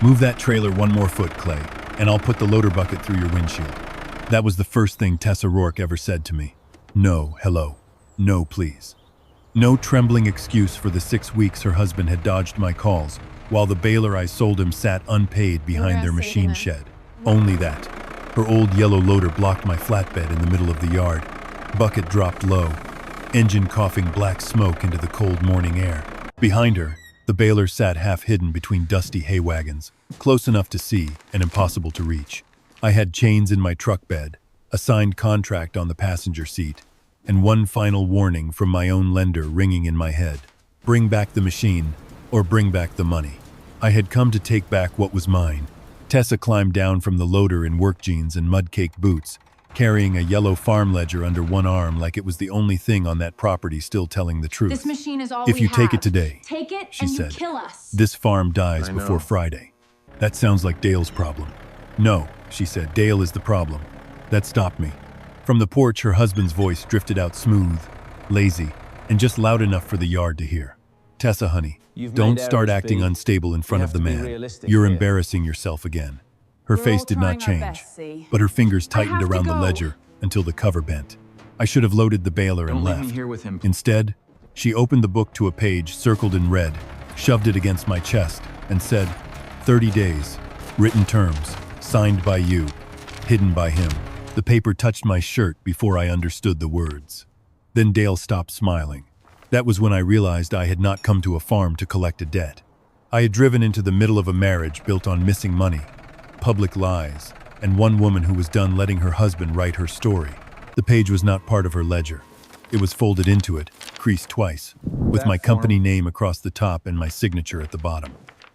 Move that trailer one more foot, Clay, and I'll put the loader bucket through your windshield. That was the first thing Tessa Rourke ever said to me. No, hello. No, please. No trembling excuse for the 6 weeks her husband had dodged my calls, while the baler I sold him sat unpaid behind their machine shed. Only that. Her old yellow loader blocked my flatbed in the middle of the yard. Bucket dropped low, engine coughing black smoke into the cold morning air. Behind her, the baler sat half hidden between dusty hay wagons, close enough to see and impossible to reach. I had chains in my truck bed, a signed contract on the passenger seat, and one final warning from my own lender ringing in my head. Bring back the machine, or bring back the money. I had come to take back what was mine. Tessa climbed down from the loader in work jeans and mud-caked boots, carrying a yellow farm ledger under one arm like it was the only thing on that property still telling the truth. This machine is all If we you have. take it today, Take it she and said, you kill us. this farm dies before Friday. That sounds like Dale's problem. No, she said, Dale is the problem. That stopped me. From the porch, her husband's voice drifted out smooth, lazy, and just loud enough for the yard to hear. Tessa, honey, don't start acting unstable in front of the man. You're embarrassing yourself again. Her face did not change, but her fingers tightened around the ledger until the cover bent. I should have loaded the baler and left. Instead, she opened the book to a page circled in red, shoved it against my chest, and said, 30 days, written terms, signed by you, hidden by him. The paper touched my shirt before I understood the words. Then Dale stopped smiling. That was when I realized I had not come to a farm to collect a debt. I had driven into the middle of a marriage built on missing money, public lies, and one woman who was done letting her husband write her story. The page was not part of her ledger. It was folded into it, creased twice, with my company name across the top and my signature at the bottom.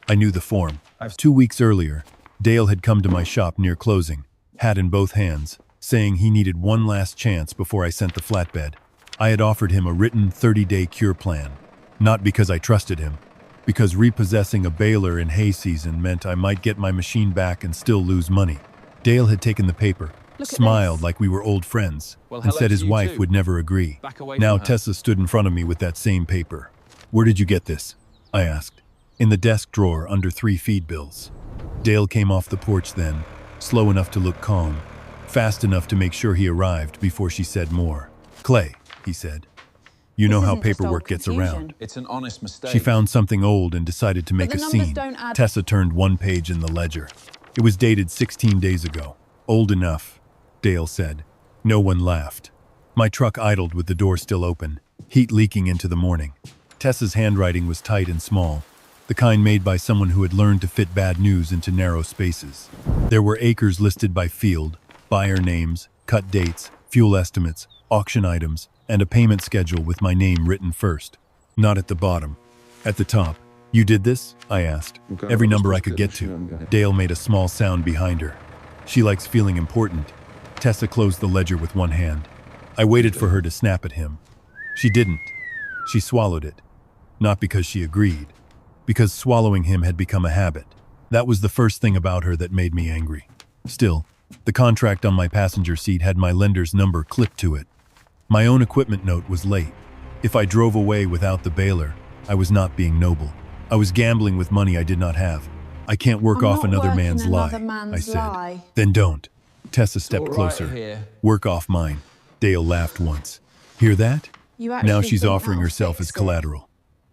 I knew the form. 2 weeks earlier, Dale had come to my shop near closing, hat in both hands, saying he needed one last chance before I sent the flatbed. I had offered him a written 30-day cure plan, not because I trusted him, because repossessing a baler in hay season meant I might get my machine back and still lose money. Dale had taken the paper, smiled like we were old friends, and said his wife would never agree. Now Tessa stood in front of me with that same paper. Where did you get this? I asked. In the desk drawer under 3 feed bills. Dale came off the porch then, slow enough to look calm, fast enough to make sure he arrived before she said more. Clay, he said. You know how paperwork gets around. It's an honest mistake. She found something old and decided to make a scene. Tessa turned one page in the ledger. It was dated 16 days ago. Old enough, Dale said. No one laughed. My truck idled with the door still open, heat leaking into the morning. Tessa's handwriting was tight and small, the kind made by someone who had learned to fit bad news into narrow spaces. There were acres listed by field, buyer names, cut dates, fuel estimates, auction items, and a payment schedule with my name written first. Not at the bottom. At the top. You did this? I asked. Every number I could get to. Dale made a small sound behind her. She likes feeling important. Tessa closed the ledger with one hand. I waited for her to snap at him. She didn't. She swallowed it. Not because she agreed. Because swallowing him had become a habit. That was the first thing about her that made me angry. Still, the contract on my passenger seat had my lender's number clipped to it. My own equipment note was late. If I drove away without the baler, I was not being noble. I was gambling with money I did not have. I can't work off another man's lie, I said. Then don't. Tessa stepped closer. Work off mine. Dale laughed once. Hear that? Now she's offering herself as collateral.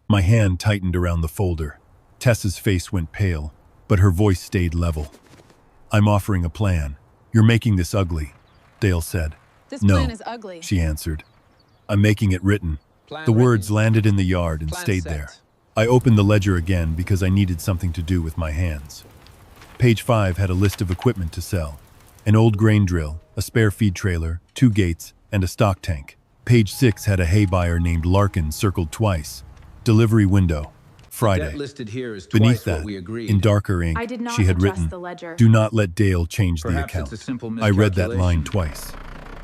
My hand tightened around the folder. Tessa's face went pale, but her voice stayed level. I'm offering a plan. You're making this ugly, Dale said. This No, plan is ugly. she answered. I'm making it written. The words landed in the yard and stayed there. I opened the ledger again because I needed something to do with my hands. Page 5 had a list of equipment to sell. An old grain drill, a spare feed trailer, 2 gates, and a stock tank. Page 6 had a hay buyer named Larkin circled twice. Delivery window, Friday. Beneath that, in darker ink, she had written, do not let Dale change the account. I read that line twice.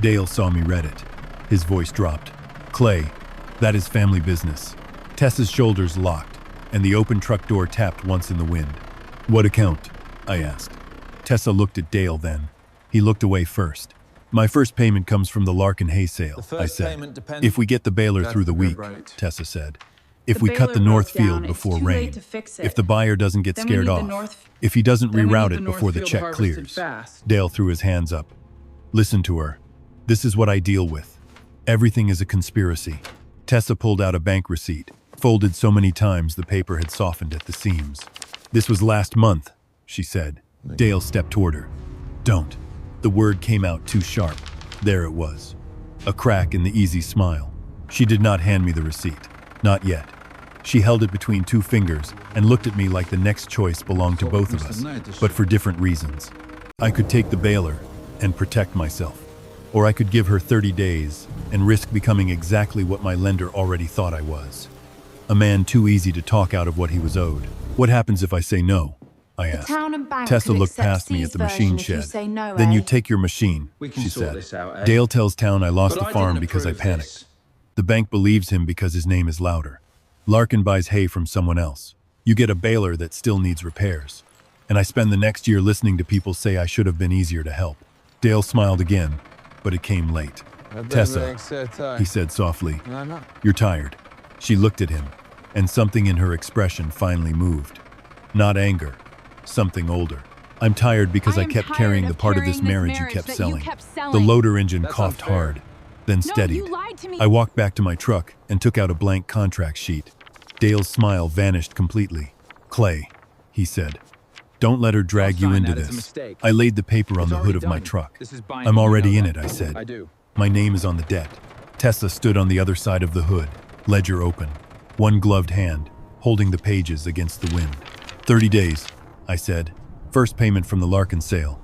Dale saw me read it. His voice dropped. Clay, that is family business. Tessa's shoulders locked, and the open truck door tapped once in the wind. What account? I asked. Tessa looked at Dale then. He looked away first. My first payment comes from the Larkin hay sale, I said. If we get the baler through the week, Tessa said. If we cut the north field before rain, if the buyer doesn't get scared off, if he doesn't reroute it before the check clears. Dale threw his hands up. Listen to her. This is what I deal with. Everything is a conspiracy. Tessa pulled out a bank receipt, folded so many times the paper had softened at the seams. This was last month, she said. Dale stepped toward her. Don't. The word came out too sharp. There it was. A crack in the easy smile. She did not hand me the receipt. Not yet. She held it between two fingers and looked at me like the next choice belonged to both of us, but for different reasons. I could take the bailer and protect myself, or I could give her 30 days and risk becoming exactly what my lender already thought I was. A man too easy to talk out of what he was owed. What happens if I say no? I asked. Tessa looked past me at the machine shed. Then you take your machine, she said. Dale tells town I lost the farm because I panicked. The bank believes him because his name is louder. Larkin buys hay from someone else. You get a baler that still needs repairs. And I spend the next year listening to people say I should have been easier to help. Dale smiled again, but it came late. Tessa, he said softly, you're tired. She looked at him, and something in her expression finally moved. Not anger, something older. I'm tired because I kept carrying the part of this marriage you kept selling. The loader engine coughed hard, then steadied. I walked back to my truck and took out a blank contract sheet. Dale's smile vanished completely. Clay, he said, don't let her drag you into this. I laid the paper on the hood of my truck. I'm already in it, I said. My name is on the debt. Tessa stood on the other side of the hood, ledger open, one gloved hand, holding the pages against the wind. 30 days, I said. First payment from the Larkin sale.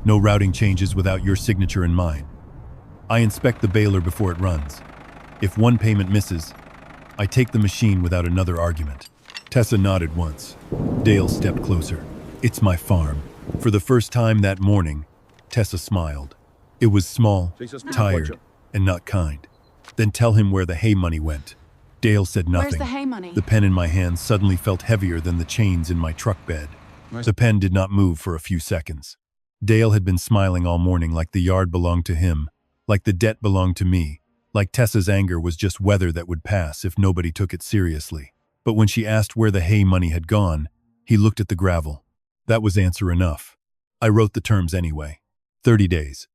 No routing changes without your signature and mine. I inspect the baler before it runs. If one payment misses, I take the machine without another argument. Tessa nodded once. Dale stepped closer. It's my farm. For the first time that morning, Tessa smiled. It was small, tired, and not kind. Then tell him where the hay money went. Dale said nothing. Where's the hay money? The pen in my hand suddenly felt heavier than the chains in my truck bed. The pen did not move for a few seconds. Dale had been smiling all morning like the yard belonged to him, like the debt belonged to me, like Tessa's anger was just weather that would pass if nobody took it seriously. But when she asked where the hay money had gone, he looked at the gravel. That was answer enough. I wrote the terms anyway. 30 days.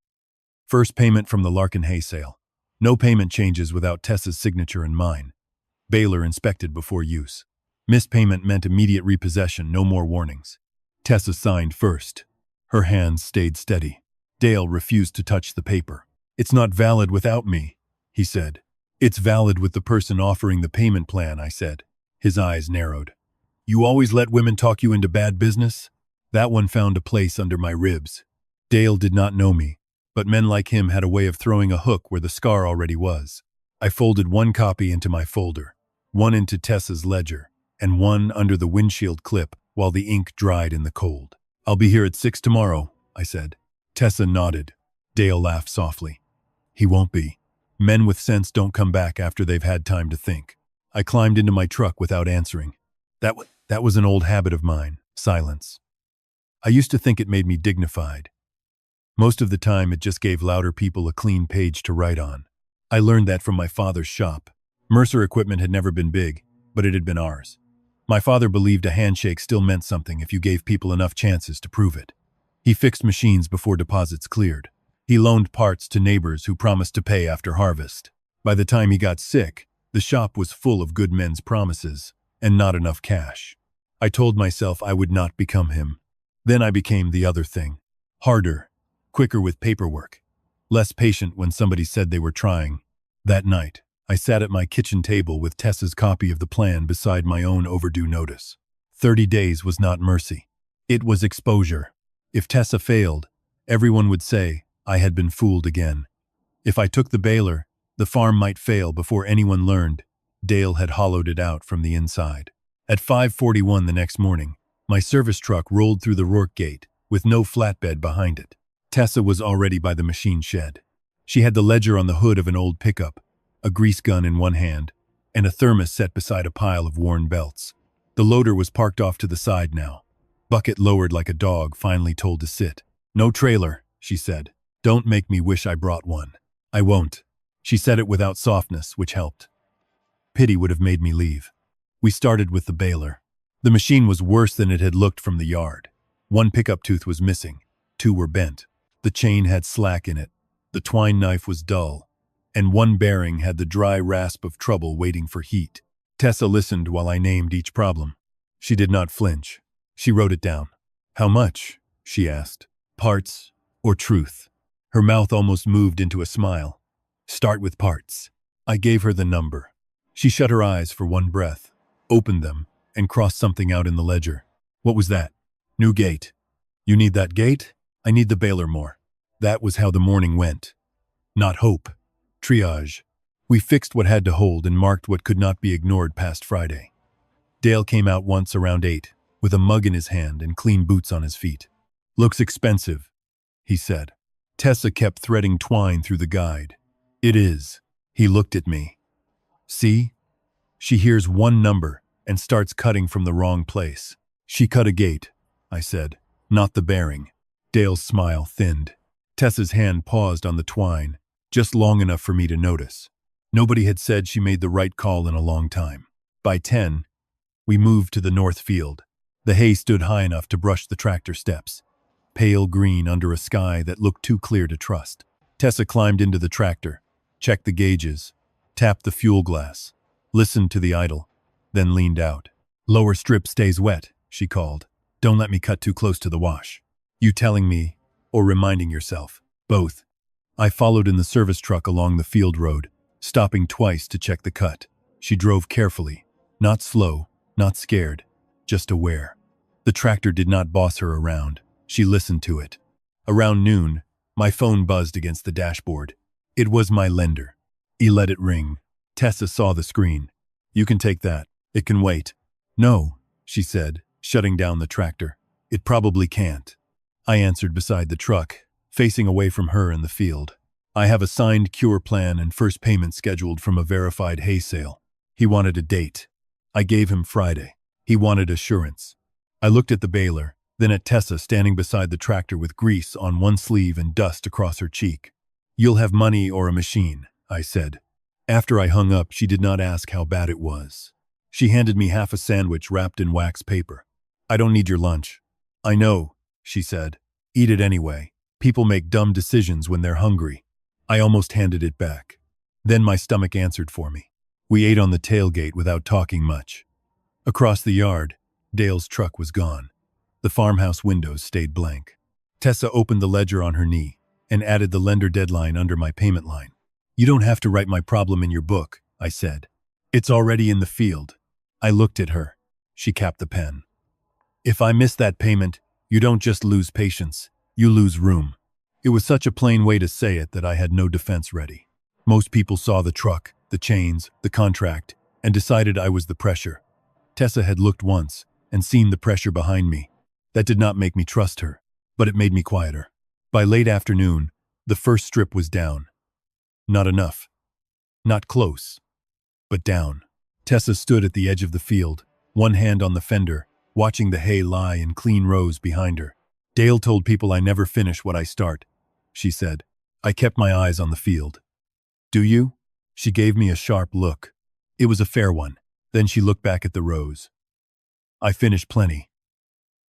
First payment from the Larkin hay sale. No payment changes without Tessa's signature and mine. Baler inspected before use. Missed payment meant immediate repossession, no more warnings. Tessa signed first. Her hands stayed steady. Dale refused to touch the paper. It's not valid without me, he said. It's valid with the person offering the payment plan, I said. His eyes narrowed. You always let women talk you into bad business? That one found a place under my ribs. Dale did not know me, but men like him had a way of throwing a hook where the scar already was. I folded one copy into my folder, one into Tessa's ledger, and one under the windshield clip while the ink dried in the cold. I'll be here at 6 tomorrow, I said. Tessa nodded. Dale laughed softly. He won't be. Men with sense don't come back after they've had time to think. I climbed into my truck without answering. That was an old habit of mine, silence. I used to think it made me dignified. Most of the time, it just gave louder people a clean page to write on. I learned that from my father's shop. Mercer equipment had never been big, but it had been ours. My father believed a handshake still meant something if you gave people enough chances to prove it. He fixed machines before deposits cleared. He loaned parts to neighbors who promised to pay after harvest. By the time he got sick, the shop was full of good men's promises and not enough cash. I told myself I would not become him. Then I became the other thing. Harder, quicker with paperwork, less patient when somebody said they were trying. That night, I sat at my kitchen table with Tessa's copy of the plan beside my own overdue notice. 30 days was not mercy. It was exposure. If Tessa failed, everyone would say I had been fooled again. If I took the baler, the farm might fail before anyone learned. Dale had hollowed it out from the inside. At 5:41 the next morning, my service truck rolled through the Rourke gate with no flatbed behind it. Tessa was already by the machine shed. She had the ledger on the hood of an old pickup, a grease gun in one hand, and a thermos set beside a pile of worn belts. The loader was parked off to the side now. Bucket lowered like a dog finally told to sit. No trailer, she said. Don't make me wish I brought one. I won't. She said it without softness, which helped. Pity would have made me leave. We started with the baler. The machine was worse than it had looked from the yard. One pickup tooth was missing. Two were bent. The chain had slack in it. The twine knife was dull. And one bearing had the dry rasp of trouble waiting for heat. Tessa listened while I named each problem. She did not flinch. She wrote it down. "How much?" she asked. "Parts or truth?" Her mouth almost moved into a smile. "Start with parts." I gave her the number. She shut her eyes for one breath, opened them, and crossed something out in the ledger. "What was that?" "New gate." "You need that gate?" "I need the baler more." That was how the morning went. Not hope. Triage. We fixed what had to hold and marked what could not be ignored past Friday. Dale came out once around 8, with a mug in his hand and clean boots on his feet. "Looks expensive," he said. Tessa kept threading twine through the guide. "It is." He looked at me. "See?" She hears one number and starts cutting from the wrong place. "She cut a gate," I said, "not the bearing." Dale's smile thinned. Tessa's hand paused on the twine, just long enough for me to notice. Nobody had said she made the right call in a long time. By 10, we moved to the north field. The hay stood high enough to brush the tractor steps, pale green under a sky that looked too clear to trust. Tessa climbed into the tractor, checked the gauges, tapped the fuel glass, listened to the idle, then leaned out. "Lower strip stays wet," she called. "Don't let me cut too close to the wash." "You telling me, or reminding yourself?" "Both." I followed in the service truck along the field road, stopping twice to check the cut. She drove carefully, not slow, not scared, just aware. The tractor did not boss her around. She listened to it. Around noon, my phone buzzed against the dashboard. It was my lender. He let it ring. Tessa saw the screen. "You can take that. It can wait." "No," she said, shutting down the tractor. "It probably can't." I answered beside the truck, facing away from her in the field. "I have a signed cure plan and first payment scheduled from a verified hay sale." He wanted a date. I gave him Friday. He wanted assurance. I looked at the baler, then at Tessa standing beside the tractor with grease on one sleeve and dust across her cheek. "You'll have money or a machine," I said. After I hung up, she did not ask how bad it was. She handed me half a sandwich wrapped in wax paper. "I don't need your lunch." "I know," she said. "Eat it anyway. People make dumb decisions when they're hungry." I almost handed it back. Then my stomach answered for me. We ate on the tailgate without talking much. Across the yard, Dale's truck was gone. The farmhouse windows stayed blank. Tessa opened the ledger on her knee and added the lender deadline under my payment line. "You don't have to write my problem in your book," I said. "It's already in the field." I looked at her. She capped the pen. "If I miss that payment, you don't just lose patience, you lose room." It was such a plain way to say it that I had no defense ready. Most people saw the truck, the chains, the contract, and decided I was the pressure. Tessa had looked once and seen the pressure behind me. That did not make me trust her, but it made me quieter. By late afternoon, the first strip was down. Not enough. Not close. But down. Tessa stood at the edge of the field, one hand on the fender, watching the hay lie in clean rows behind her. "Dale told people I never finish what I start," she said. I kept my eyes on the field. "Do you?" She gave me a sharp look. It was a fair one. Then she looked back at the rows. "I finished plenty."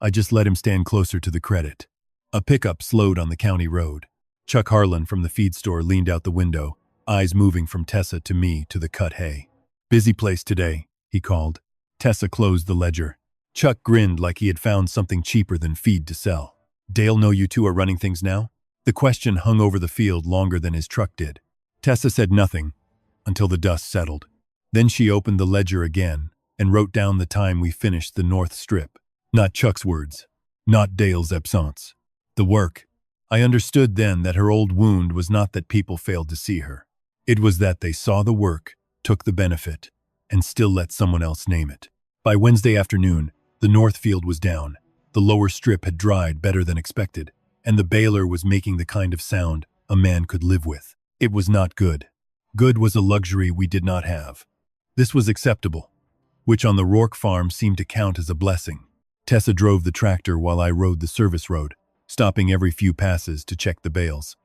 I just let him stand closer to the credit. A pickup slowed on the county road. Chuck Harlan from the feed store leaned out the window, eyes moving from Tessa to me to the cut hay. "Busy place today," he called. Tessa closed the ledger. Chuck grinned like he had found something cheaper than feed to sell. "Dale know you two are running things now?" The question hung over the field longer than his truck did. Tessa said nothing until the dust settled. Then she opened the ledger again and wrote down the time we finished the north strip. Not Chuck's words. Not Dale's absence. The work. I understood then that her old wound was not that people failed to see her. It was that they saw the work, took the benefit, and still let someone else name it. By Wednesday afternoon, the north field was down. The lower strip had dried better than expected, and the baler was making the kind of sound a man could live with. It was not good. Good was a luxury we did not have. This was acceptable, which on the Rourke farm seemed to count as a blessing. Tessa drove the tractor while I rode the service road, stopping every few passes to check the bales.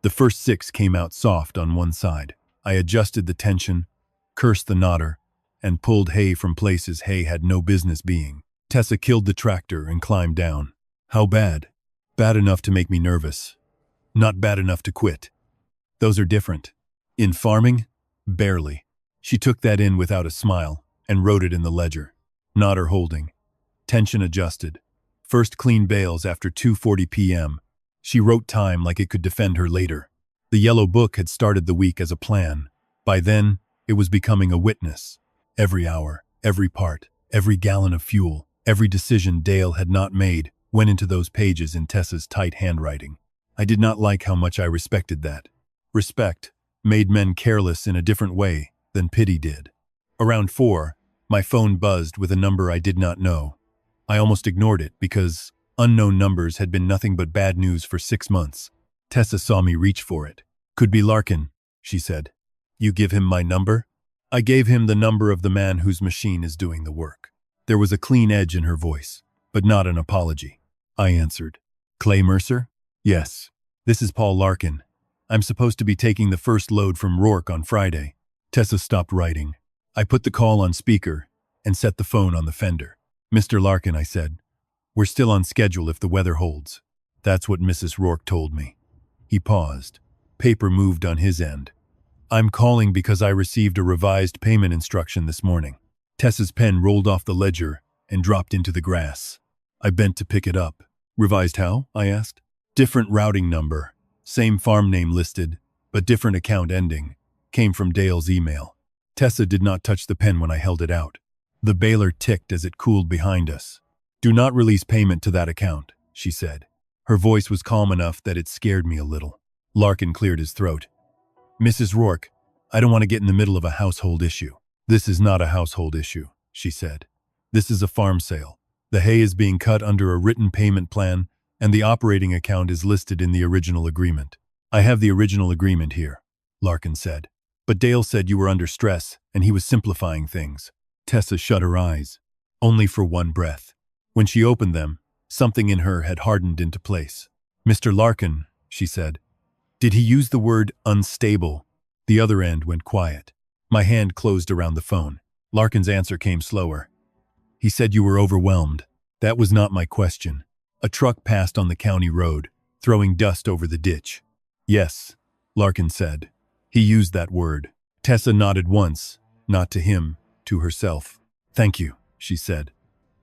The first 6 came out soft on one side. I adjusted the tension, cursed the knotter, and pulled hay from places hay had no business being. Tessa killed the tractor and climbed down. How bad? Bad enough to make me nervous. Not bad enough to quit. Those are different. In farming? Barely. She took that in without a smile and wrote it in the ledger. Not her holding. Tension adjusted. First clean bales after 2:40 p.m. She wrote time like it could defend her later. The yellow book had started the week as a plan. By then, it was becoming a witness. Every hour, every part, every gallon of fuel, every decision Dale had not made went into those pages in Tessa's tight handwriting. I did not like how much I respected that. Respect made men careless in a different way than pity did. Around 4, my phone buzzed with a number I did not know. I almost ignored it because unknown numbers had been nothing but bad news for 6 months. Tessa saw me reach for it. Could be Larkin, she said. You give him my number? I gave him the number of the man whose machine is doing the work. There was a clean edge in her voice, but not an apology. I answered. Clay Mercer? Yes. This is Paul Larkin. I'm supposed to be taking the first load from Rourke on Friday. Tessa stopped writing. I put the call on speaker and set the phone on the fender. Mr. Larkin, I said. We're still on schedule if the weather holds. That's what Mrs. Rourke told me. He paused. Paper moved on his end. I'm calling because I received a revised payment instruction this morning. Tessa's pen rolled off the ledger and dropped into the grass. I bent to pick it up. Revised how? I asked. Different routing number. Same farm name listed, but different account ending. Came from Dale's email. Tessa did not touch the pen when I held it out. The baler ticked as it cooled behind us. Do not release payment to that account, she said. Her voice was calm enough that it scared me a little. Larkin cleared his throat. Mrs. Rourke, I don't want to get in the middle of a household issue. This is not a household issue, she said. This is a farm sale. The hay is being cut under a written payment plan, and the operating account is listed in the original agreement. I have the original agreement here, Larkin said. But Dale said you were under stress, and he was simplifying things. Tessa shut her eyes, only for one breath. When she opened them, something in her had hardened into place. Mr. Larkin, she said. Did he use the word unstable? The other end went quiet. My hand closed around the phone. Larkin's answer came slower. He said you were overwhelmed. That was not my question. A truck passed on the county road, throwing dust over the ditch. Yes, Larkin said. He used that word. Tessa nodded once, not to him, to herself. Thank you, she said.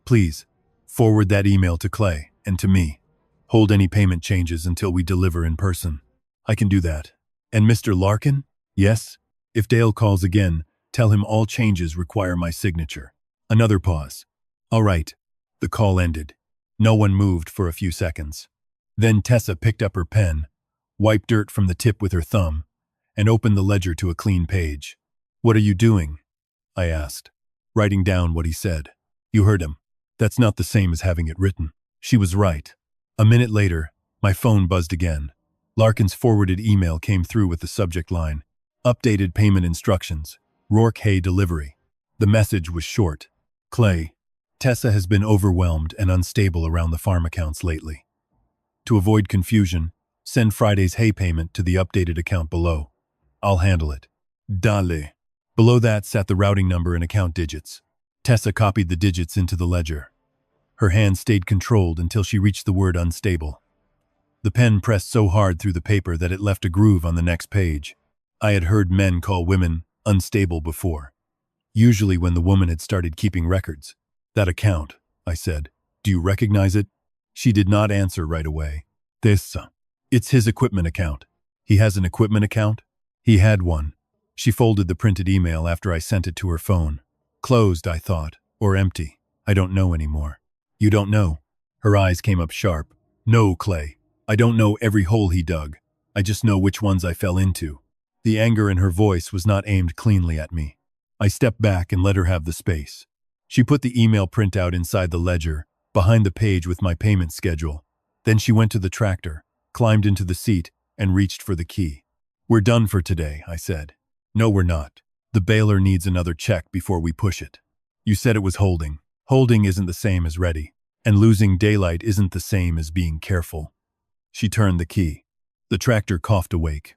Please, forward that email to Clay and to me. Hold any payment changes until we deliver in person. I can do that. And Mr. Larkin? Yes? If Dale calls again, tell him all changes require my signature. Another pause. All right. The call ended. No one moved for a few seconds. Then Tessa picked up her pen, wiped dirt from the tip with her thumb, and opened the ledger to a clean page. What are you doing? I asked, writing down what he said. You heard him. That's not the same as having it written. She was right. A minute later, my phone buzzed again. Larkin's forwarded email came through with the subject line, Updated payment instructions, Rourke hay delivery. The message was short. Clay, Tessa has been overwhelmed and unstable around the farm accounts lately. To avoid confusion, send Friday's hay payment to the updated account below. I'll handle it. Dale. Below that sat the routing number and account digits. Tessa copied the digits into the ledger. Her hand stayed controlled until she reached the word unstable. The pen pressed so hard through the paper that it left a groove on the next page. I had heard men call women unstable before, usually when the woman had started keeping records. That account, I said. Do you recognize it? She did not answer right away. It's his equipment account. He has an equipment account? He had one. She folded the printed email after I sent it to her phone. Closed, I thought, or empty. I don't know anymore. You don't know? Her eyes came up sharp. No, Clay. I don't know every hole he dug. I just know which ones I fell into. The anger in her voice was not aimed cleanly at me. I stepped back and let her have the space. She put the email printout inside the ledger, behind the page with my payment schedule. Then she went to the tractor, climbed into the seat, and reached for the key. We're done for today, I said. No, we're not. The baler needs another check before we push it. You said it was holding. Holding isn't the same as ready, and losing daylight isn't the same as being careful. She turned the key. The tractor coughed awake.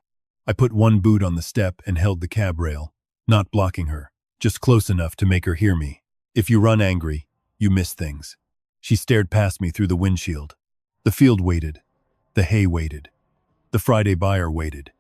I put one boot on the step and held the cab rail, not blocking her. just close enough to make her hear me. If you run angry, you miss things. She stared past me through the windshield. The field waited. The hay waited. The Friday buyer waited.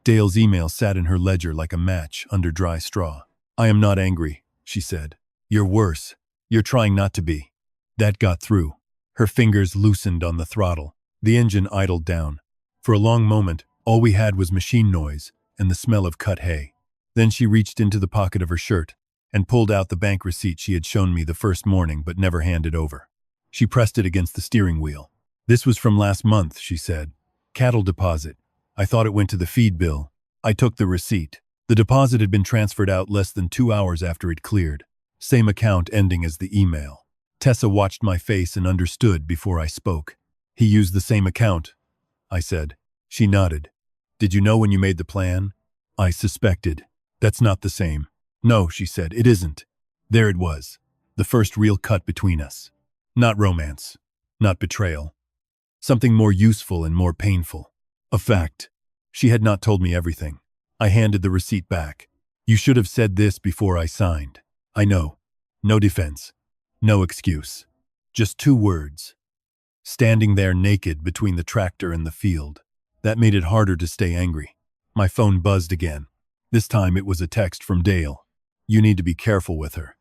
Dale's email sat in her ledger like a match under dry straw. I am not angry, she said. You're worse. You're trying not to be. That got through. Her fingers loosened on the throttle. The engine idled down. For a long moment, all we had was machine noise and the smell of cut hay. Then she reached into the pocket of her shirt and pulled out the bank receipt she had shown me the first morning but never handed over. She pressed it against the steering wheel. This was from last month, she said. Cattle deposit. I thought it went to the feed bill. I took the receipt. The deposit had been transferred out less than 2 hours after it cleared. Same account ending as the email. Tessa watched my face and understood before I spoke. He used the same account, I said. She nodded. Did you know when you made the plan? I suspected. That's not the same. No, she said, it isn't. There it was. The first real cut between us. Not romance. Not betrayal. Something more useful and more painful. A fact. She had not told me everything. I handed the receipt back. You should have said this before I signed. I know. No defense. No excuse. Just 2 words. Standing there naked between the tractor and the field. That made it harder to stay angry. My phone buzzed again. This time it was a text from Dale. You need to be careful with her.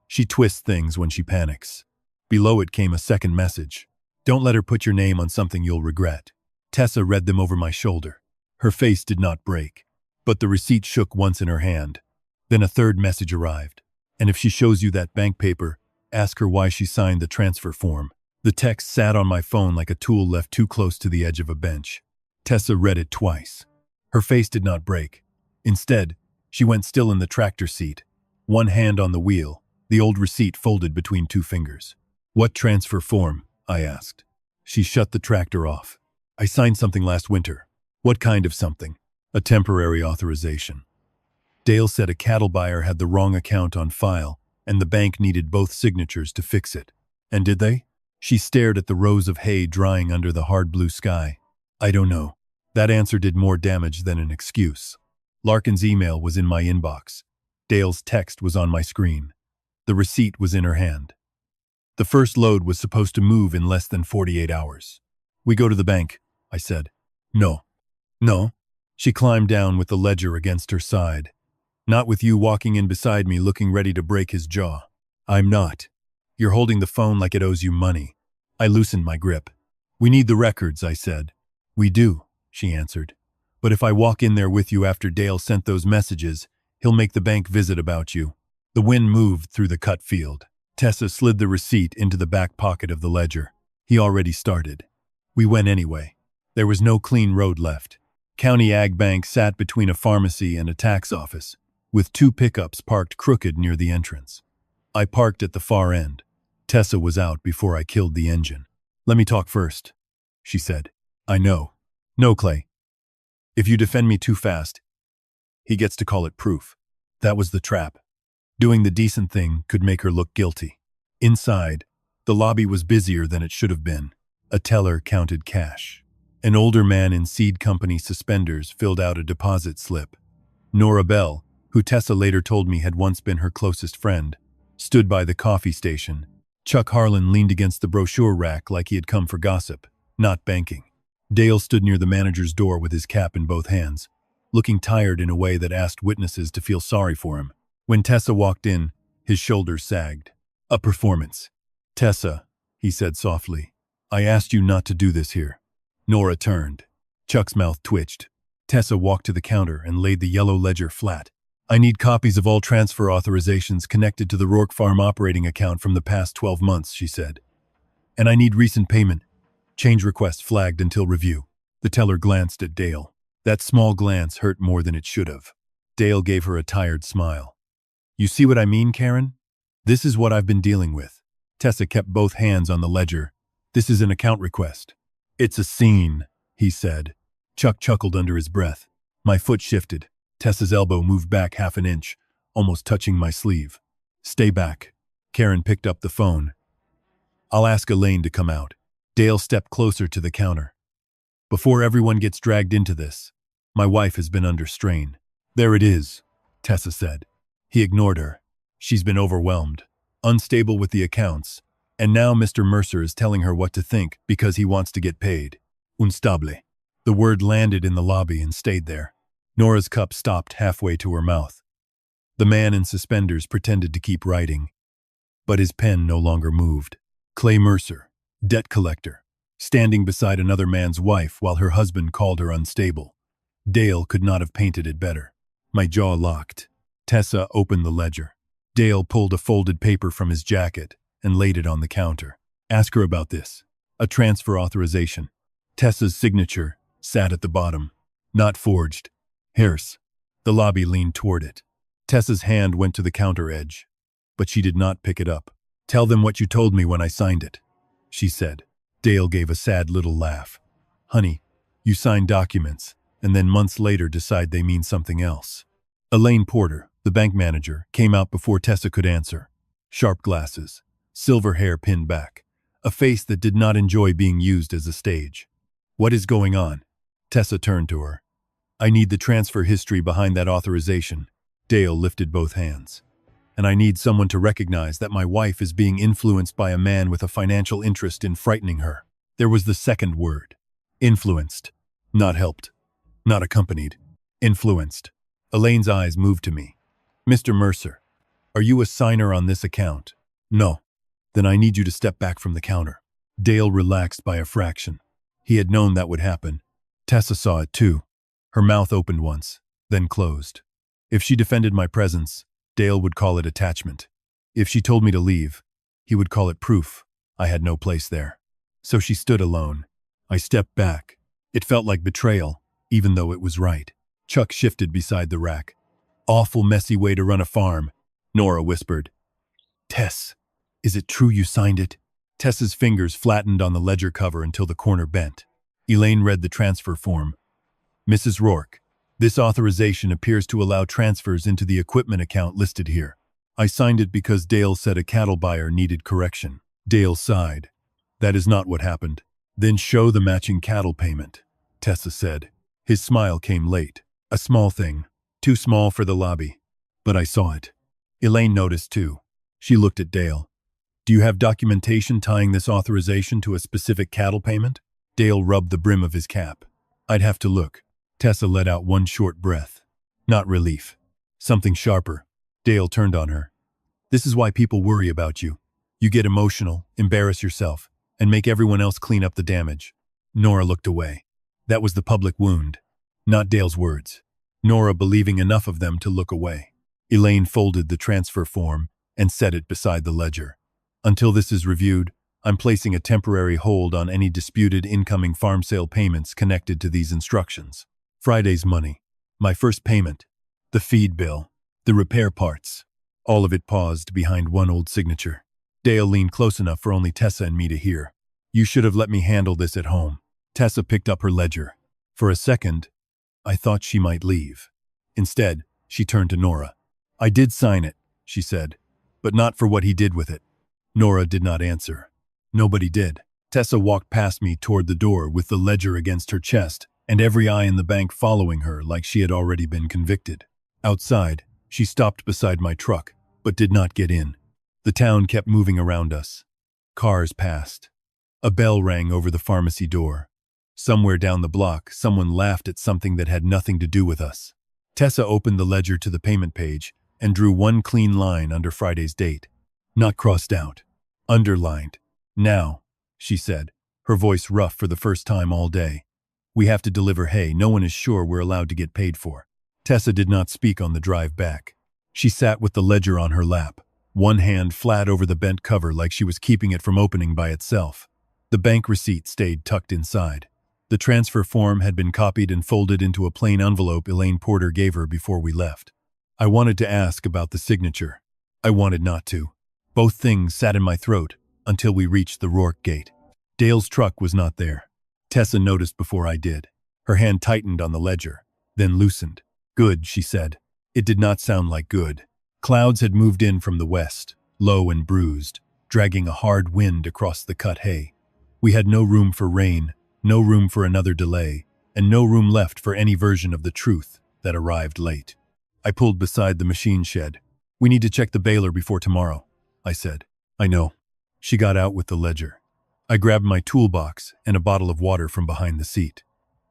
She twists things when she panics. Below it came a second message. Don't let her put your name on something you'll regret. Tessa read them over my shoulder. Her face did not break, but the receipt shook once in her hand. Then a third message arrived. And if she shows you that bank paper, ask her why she signed the transfer form. The text sat on my phone like a tool left too close to the edge of a bench. Tessa read it twice. Her face did not break. Instead, she went still in the tractor seat, one hand on the wheel, the old receipt folded between 2 fingers. What transfer form? I asked. She shut the tractor off. I signed something last winter. What kind of something? A temporary authorization. Dale said a cattle buyer had the wrong account on file, and the bank needed both signatures to fix it. And did they? She stared at the rows of hay drying under the hard blue sky. I don't know. That answer did more damage than an excuse. Larkin's email was in my inbox. Dale's text was on my screen. The receipt was in her hand. The first load was supposed to move in less than 48 hours. We go to the bank, I said. No. No. She climbed down with the ledger against her side. Not with you walking in beside me looking ready to break his jaw. I'm not. You're holding the phone like it owes you money. I loosened my grip. We need the records, I said. We do, she answered. But if I walk in there with you after Dale sent those messages, he'll make the bank visit about you. The wind moved through the cut field. Tessa slid the receipt into the back pocket of the ledger. He already started. We went anyway. There was no clean road left. County Ag Bank sat between a pharmacy and a tax office, with 2 pickups parked crooked near the entrance. I parked at the far end. Tessa was out before I killed the engine. Let me talk first, she said. I know. No, Clay. If you defend me too fast, he gets to call it proof. That was the trap. Doing the decent thing could make her look guilty. Inside, the lobby was busier than it should have been. A teller counted cash. An older man in seed company suspenders filled out a deposit slip. Nora Bell, who Tessa later told me had once been her closest friend, stood by the coffee station. Chuck Harlan leaned against the brochure rack like he had come for gossip, not banking. Dale stood near the manager's door with his cap in both hands, looking tired in a way that asked witnesses to feel sorry for him. When Tessa walked in, his shoulders sagged. A performance. Tessa, he said softly, I asked you not to do this here. Nora turned. Chuck's mouth twitched. Tessa walked to the counter and laid the yellow ledger flat. I need copies of all transfer authorizations connected to the Rourke Farm operating account from the past 12 months, she said. And I need recent payment. Change request flagged until review. The teller glanced at Dale. That small glance hurt more than it should have. Dale gave her a tired smile. You see what I mean, Karen? This is what I've been dealing with. Tessa kept both hands on the ledger. This is an account request. It's a scene, he said. Chuck chuckled under his breath. My foot shifted. Tessa's elbow moved back half an inch, almost touching my sleeve. Stay back. Karen picked up the phone. I'll ask Elaine to come out. Dale stepped closer to the counter. Before everyone gets dragged into this, my wife has been under strain. There it is, Tessa said. He ignored her. She's been overwhelmed, unstable with the accounts, and now Mr. Mercer is telling her what to think because he wants to get paid. Unstable. The word landed in the lobby and stayed there. Nora's cup stopped halfway to her mouth. The man in suspenders pretended to keep writing, but his pen no longer moved. Clay Mercer, debt collector, standing beside another man's wife while her husband called her unstable. Dale could not have painted it better. My jaw locked. Tessa opened the ledger. Dale pulled a folded paper from his jacket and laid it on the counter. Ask her about this. A transfer authorization. Tessa's signature sat at the bottom. Not forged. Here's. The lobby leaned toward it. Tessa's hand went to the counter edge, but she did not pick it up. Tell them what you told me when I signed it, she said. Dale gave a sad little laugh. Honey, you sign documents, and then months later decide they mean something else. Elaine Porter, the bank manager, came out before Tessa could answer. Sharp glasses, silver hair pinned back, a face that did not enjoy being used as a stage. What is going on? Tessa turned to her. I need the transfer history behind that authorization. Dale lifted both hands. And I need someone to recognize that my wife is being influenced by a man with a financial interest in frightening her. There was the second word. Influenced. Not helped. Not accompanied. Influenced. Elaine's eyes moved to me. Mr. Mercer, are you a signer on this account? No. Then I need you to step back from the counter. Dale relaxed by a fraction. He had known that would happen. Tessa saw it too. Her mouth opened once, then closed. If she defended my presence, Dale would call it attachment. If she told me to leave, he would call it proof I had no place there. So she stood alone. I stepped back. It felt like betrayal, even though it was right. Chuck shifted beside the rack. Awful messy way to run a farm, Nora whispered. Tess, is it true you signed it? Tessa's fingers flattened on the ledger cover until the corner bent. Elaine read the transfer form. Mrs. Rourke, this authorization appears to allow transfers into the equipment account listed here. I signed it because Dale said a cattle buyer needed correction. Dale sighed. That is not what happened. Then show the matching cattle payment, Tessa said. His smile came late. A small thing. Too small for the lobby. But I saw it. Elaine noticed too. She looked at Dale. Do you have documentation tying this authorization to a specific cattle payment? Dale rubbed the brim of his cap. I'd have to look. Tessa let out one short breath. Not relief. Something sharper. Dale turned on her. This is why people worry about you. You get emotional, embarrass yourself, and make everyone else clean up the damage. Nora looked away. That was the public wound, not Dale's words. Nora believing enough of them to look away. Elaine folded the transfer form and set it beside the ledger. Until this is reviewed, I'm placing a temporary hold on any disputed incoming farm sale payments connected to these instructions. Friday's money, my first payment, the feed bill, the repair parts. All of it paused behind one old signature. Dale leaned close enough for only Tessa and me to hear. You should have let me handle this at home. Tessa picked up her ledger. For a second, I thought she might leave. Instead, she turned to Nora. I did sign it, she said, but not for what he did with it. Nora did not answer. Nobody did. Tessa walked past me toward the door with the ledger against her chest and every eye in the bank following her like she had already been convicted. Outside, she stopped beside my truck, but did not get in. The town kept moving around us. Cars passed. A bell rang over the pharmacy door. Somewhere down the block, someone laughed at something that had nothing to do with us. Tessa opened the ledger to the payment page and drew one clean line under Friday's date. Not crossed out. Underlined. Now, she said, her voice rough for the first time all day. We have to deliver hay no one is sure we're allowed to get paid for. Tessa did not speak on the drive back. She sat with the ledger on her lap, one hand flat over the bent cover like she was keeping it from opening by itself. The bank receipt stayed tucked inside. The transfer form had been copied and folded into a plain envelope Elaine Porter gave her before we left. I wanted to ask about the signature. I wanted not to. Both things sat in my throat until we reached the Rourke gate. Dale's truck was not there. Tessa noticed before I did. Her hand tightened on the ledger, then loosened. Good, she said. It did not sound like good. Clouds had moved in from the west, low and bruised, dragging a hard wind across the cut hay. We had no room for rain, no room for another delay, and no room left for any version of the truth that arrived late. I pulled beside the machine shed, We need to check the baler before tomorrow, I said. I know. She got out with the ledger. I grabbed my toolbox and a bottle of water from behind the seat.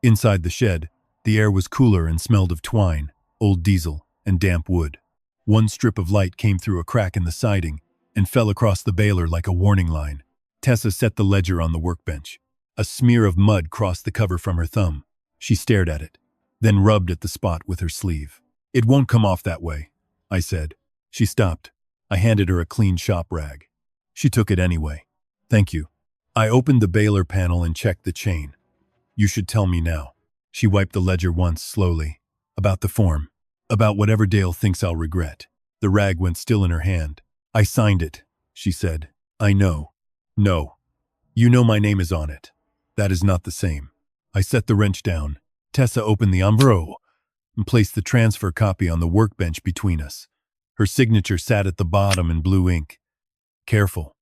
Inside the shed, the air was cooler and smelled of twine, old diesel, and damp wood. One strip of light came through a crack in the siding and fell across the baler like a warning line. Tessa set the ledger on the workbench. A smear of mud crossed the cover from her thumb. She stared at it, then rubbed at the spot with her sleeve. It won't come off that way, I said. She stopped. I handed her a clean shop rag. She took it anyway. Thank you. I opened the baler panel and checked the chain. You should tell me now. She wiped the ledger once slowly. About the form. About whatever Dale thinks I'll regret. The rag went still in her hand. I signed it, she said. I know. No. You know my name is on it. That is not the same. I set the wrench down. Tessa opened the envelope and placed the transfer copy on the workbench between us. Her signature sat at the bottom in blue ink. Careful.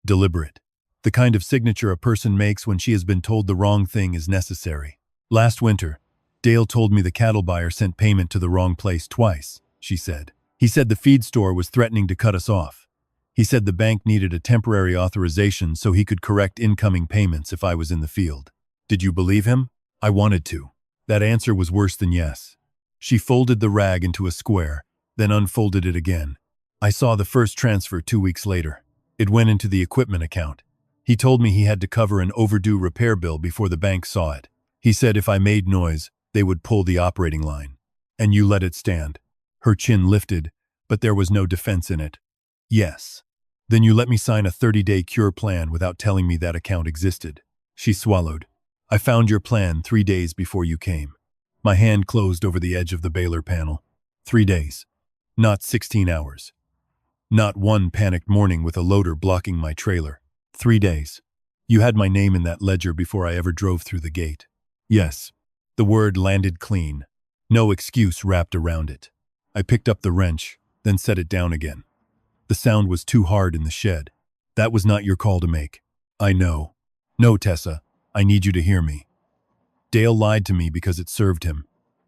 Deliberate. The kind of signature a person makes when she has been told the wrong thing is necessary. Last winter, Dale told me the cattle buyer sent payment to the wrong place twice, she said. He said the feed store was threatening to cut us off. He said the bank needed a temporary authorization so he could correct incoming payments if I was in the field. Did you believe him? I wanted to. That answer was worse than yes. She folded the rag into a square, then unfolded it again. I saw the first transfer 2 weeks later. It went into the equipment account. He told me he had to cover an overdue repair bill before the bank saw it. He said if I made noise, they would pull the operating line. And you let it stand. Her chin lifted, but there was no defense in it. Yes. Then you let me sign a 30-day cure plan without telling me that account existed. She swallowed. I found your plan 3 days before you came. My hand closed over the edge of the baler panel. 3 days. Not 16 hours. Not one panicked morning with a loader blocking my trailer. 3 days. You had my name in that ledger before I ever drove through the gate. Yes. The word landed clean. No excuse wrapped around it. I picked up the wrench, then set it down again. The sound was too hard in the shed. That was not your call to make. I know. No, Tessa. I need you to hear me. Dale lied to me because it served him.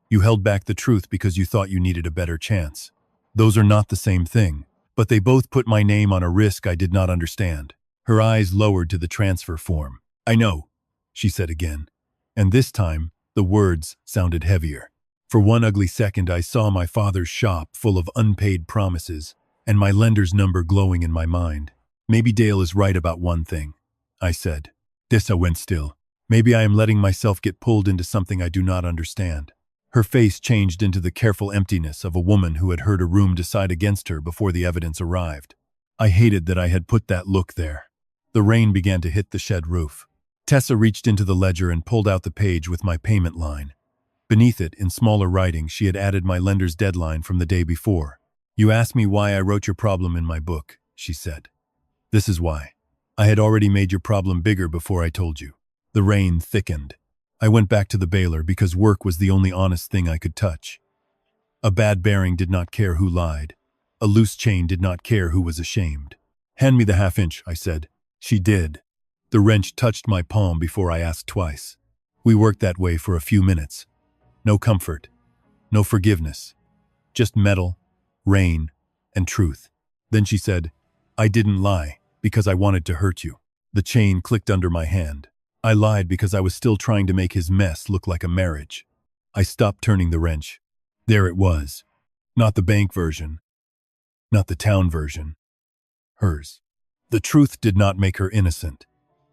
You held back the truth because you thought you needed a better chance. Those are not the same thing, but they both put my name on a risk I did not understand. Her eyes lowered to the transfer form. I know, she said again. And this time, the words sounded heavier. For one ugly second, I saw my father's shop full of unpaid promises and my lender's number glowing in my mind. Maybe Dale is right about one thing, I said. Tessa went still. Maybe I am letting myself get pulled into something I do not understand. Her face changed into the careful emptiness of a woman who had heard a room decide against her before the evidence arrived. I hated that I had put that look there. The rain began to hit the shed roof. Tessa reached into the ledger and pulled out the page with my payment line. Beneath it, in smaller writing, she had added my lender's deadline from the day before. You asked me why I wrote your problem in my book, she said. This is why. I had already made your problem bigger before I told you. The rain thickened. I went back to the baler because work was the only honest thing I could touch. A bad bearing did not care who lied. A loose chain did not care who was ashamed. Hand me the half-inch, I said. She did. The wrench touched my palm before I asked twice. We worked that way for a few minutes. No comfort. No forgiveness. Just metal, rain, and truth. Then she said, I didn't lie because I wanted to hurt you. The chain clicked under my hand. I lied because I was still trying to make his mess look like a marriage. I stopped turning the wrench. There it was. Not the bank version. Not the town version. Hers. The truth did not make her innocent.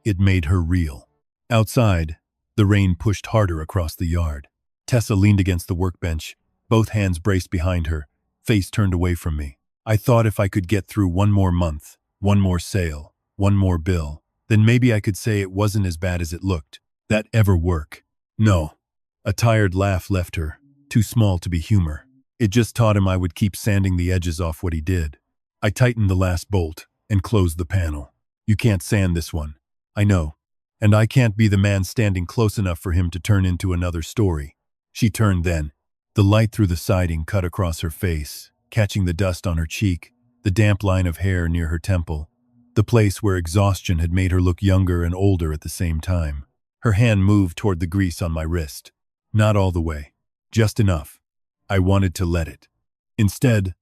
It made her real. Outside, the rain pushed harder across the yard. Tessa leaned against the workbench, both hands braced behind her, face turned away from me. I thought if I could get through one more month, one more sale, one more bill, then maybe I could say it wasn't as bad as it looked. That ever work? No. A tired laugh left her, too small to be humor. It just taught him I would keep sanding the edges off what he did. I tightened the last bolt and closed the panel. You can't sand this one. I know. And I can't be the man standing close enough for him to turn into another story. She turned then. The light through the siding cut across her face, catching the dust on her cheek, the damp line of hair near her temple, the place where exhaustion had made her look younger and older at the same time. Her hand moved toward the grease on my wrist. Not all the way. Just enough. I wanted to let it. Instead,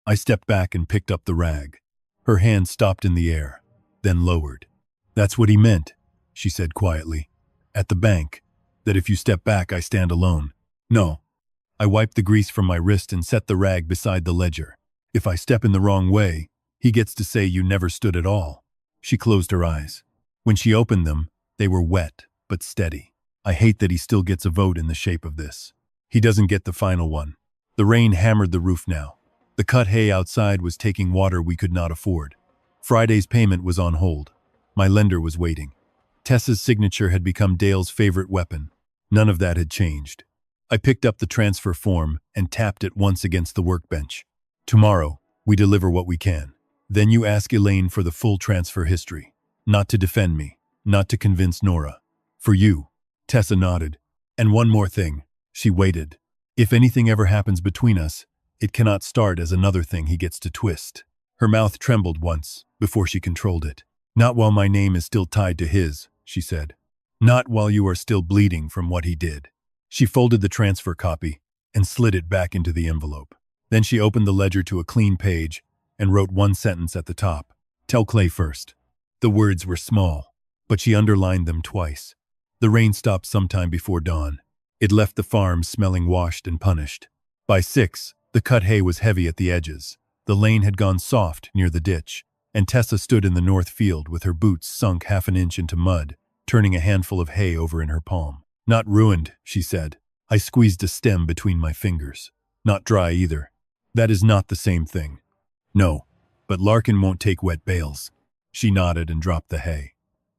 I stepped back and picked up the rag. Her hand stopped in the air, then lowered. That's what he meant, she said quietly. At the bank, that if you step back, I stand alone. No. I wiped the grease from my wrist and set the rag beside the ledger. If I step in the wrong way, he gets to say you never stood at all. She closed her eyes. When she opened them, they were wet, but steady. I hate that he still gets a vote in the shape of this. He doesn't get the final one. The rain hammered the roof now. The cut hay outside was taking water we could not afford. Friday's payment was on hold. My lender was waiting. Tessa's signature had become Dale's favorite weapon. None of that had changed. I picked up the transfer form and tapped it once against the workbench. Tomorrow, we deliver what we can. Then you ask Elaine for the full transfer history. Not to defend me, not to convince Nora. For you. Tessa nodded. And one more thing. She waited. If anything ever happens between us, it cannot start as another thing he gets to twist. Her mouth trembled once, before she controlled it. Not while my name is still tied to his, she said. Not while you are still bleeding from what he did. She folded the transfer copy and slid it back into the envelope. Then she opened the ledger to a clean page and wrote one sentence at the top. Tell Clay first. The words were small, but she underlined them twice. The rain stopped sometime before dawn. It left the farm smelling washed and punished. By 6, the cut hay was heavy at the edges. The lane had gone soft near the ditch, and Tessa stood in the north field with her boots sunk half an inch into mud, turning a handful of hay over in her palm. Not ruined, she said. I squeezed a stem between my fingers. Not dry either. That is not the same thing. No, but Larkin won't take wet bales. She nodded and dropped the hay.